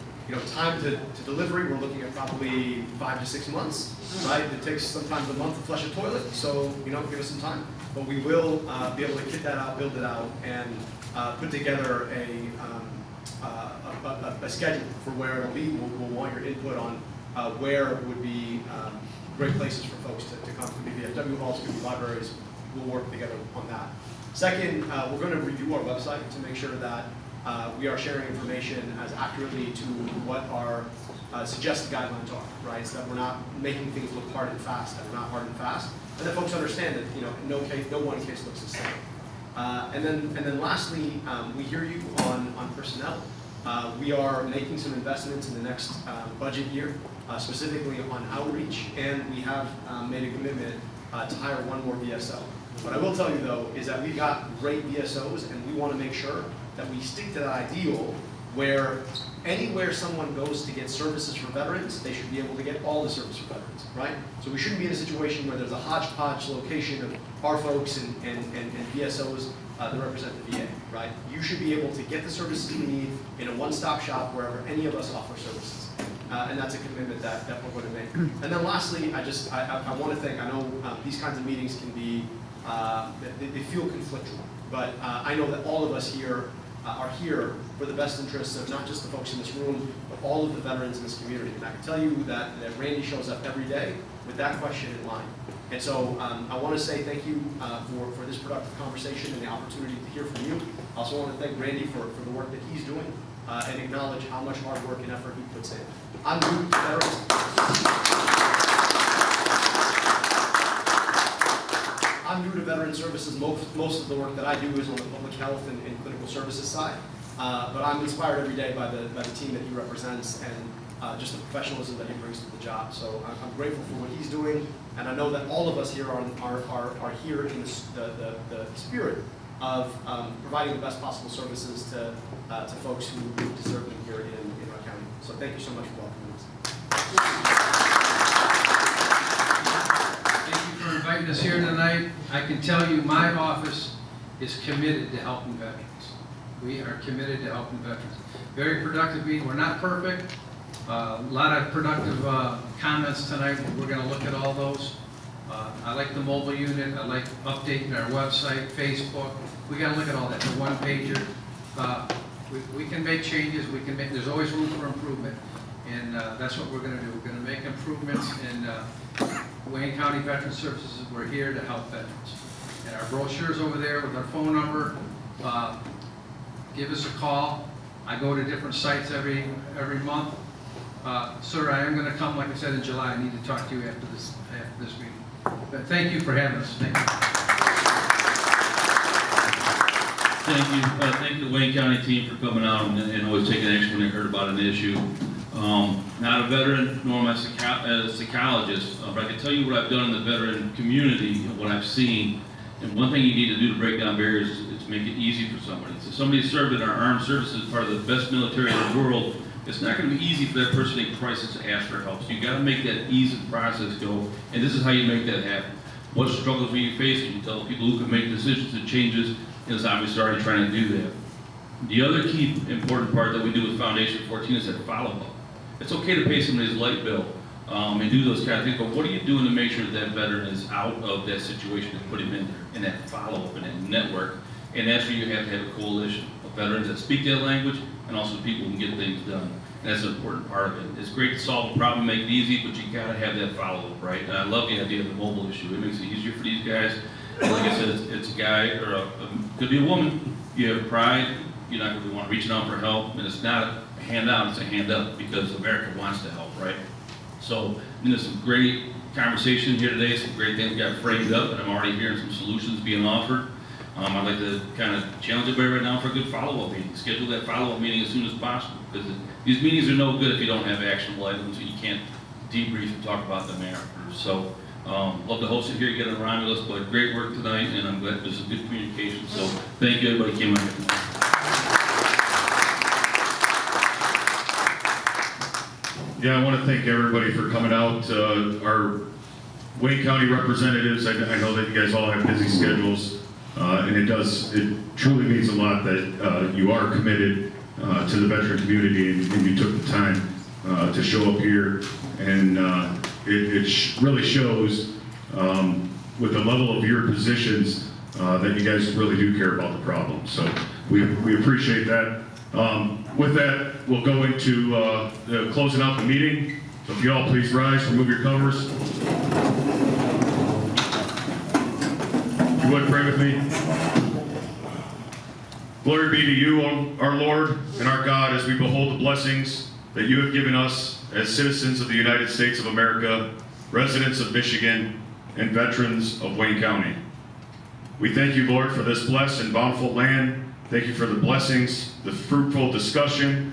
Speaker 4: time to delivery, we're looking at probably 5 to 6 months, right? It takes sometimes a month to flush a toilet, so, give us some time. But we will be able to kit that out, build it out, and put together a schedule for where it'll be. We'll want your input on where would be great places for folks to come. Could be VFW halls, could be libraries. We'll work together on that. Second, we're going to review our website to make sure that we are sharing information as accurately to what our suggested guidelines are, right? So that we're not making things look hard and fast, that we're not hard and fast, and that folks understand that no one case looks the same. And then lastly, we hear you on personnel. We are making some investments in the next budget year, specifically on outreach, and we have made a commitment to hire one more VSO. What I will tell you though is that we've got great VSOs, and we want to make sure that we stick to that ideal where anywhere someone goes to get services for veterans, they should be able to get all the service for veterans, right? So we shouldn't be in a situation where there's a hodgepodge location of our folks and VSOs that represent the VA, right? You should be able to get the services you need in a one-stop shop wherever any of us offer services. And that's a commitment that we're going to make. And then lastly, I want to thank, I know these kinds of meetings can be, they feel conflictual, but I know that all of us here are here for the best interests of not just the folks in this room, but all of the veterans in this community. And I can tell you that Randy shows up every day with that question in mind. And so I want to say thank you for this productive conversation and the opportunity to hear from you. I also want to thank Randy for the work that he's doing and acknowledge how much hard work and effort he puts in. I'm new to veterans. I'm new to veteran services. Most of the work that I do is on the public health and clinical services side. But I'm inspired every day by the team that he represents and just the professionalism that he brings to the job. So I'm grateful for what he's doing, and I know that all of us here are here in the spirit of providing the best possible services to folks who deserve them here in our county. So thank you so much for welcoming us.
Speaker 7: Thank you for inviting us here tonight. I can tell you my office is committed to helping veterans. We are committed to helping veterans. Very productive meeting. We're not perfect. A lot of productive comments tonight. We're going to look at all those. I like the mobile unit. I like updating our website, Facebook. We got to look at all that. The one pager. We can make changes. There's always room for improvement, and that's what we're going to do. We're going to make improvements in Wayne County Veteran Services. We're here to help veterans. And our brochure's over there with our phone number. Give us a call. I go to different sites every month. Sir, I am going to come, like I said, in July. I need to talk to you after this meeting. But thank you for having us. Thank you.
Speaker 6: Thank you. Thank you to the Wayne County team for coming out and always taking action when they heard about an issue. Not a veteran, nor am I a psychologist, but I can tell you what I've done in the veteran community and what I've seen. And one thing you need to do to break down barriers is to make it easy for somebody. So somebody served in our armed services, part of the best military in the world, it's not going to be easy for that person in crisis to ask for help. So you got to make that easy process go, and this is how you make that happen. What struggles will you face? You tell people who can make decisions and changes, and it's obviously already trying to do that. The other key important part that we do with Foundation 14 is that follow-up. It's okay to pay somebody's light bill and do those kind of things, but what are you doing to make sure that veteran is out of that situation and put him in there, and that follow-up and that network? And that's where you have to have a coalition of veterans that speak that language and also people who can get things done. And that's an important part of it. It's great to solve a problem, make it easy, but you gotta have that follow-up, right? And I love the idea of the mobile issue. It makes it easier for these guys. And like I said, it's a guy or could be a woman. You have pride. You're not gonna want reaching out for help, and it's not a handout, it's a hand up because America wants to help, right? So, there's some great conversation here today, some great things got framed up, and I'm already hearing some solutions being offered. I'd like to kind of challenge everybody right now for a good follow-up meeting. Schedule that follow-up meeting as soon as possible, because these meetings are no good if you don't have actionable items, so you can't debrief and talk about them after. So, love to host it here, get around with us, but great work tonight, and I'm glad there's some good communication. So, thank you, everybody came out here tonight.
Speaker 1: Yeah, I want to thank everybody for coming out. Our Wayne County representatives, I know that you guys all have busy schedules, and it truly means a lot that you are committed to the veteran community and you took the time to show up here. And it really shows with the level of your positions that you guys really do care about the problem. So we appreciate that. With that, we'll go into closing out the meeting. So if you all please rise, remove your covers. If you would, pray with me. Glory be to you, our Lord and our God, as we behold the blessings that you have given us as citizens of the United States of America, residents of Michigan, and veterans of Wayne County. We thank you, Lord, for this blessed and bountiful land. Thank you for the blessings, the fruitful discussion,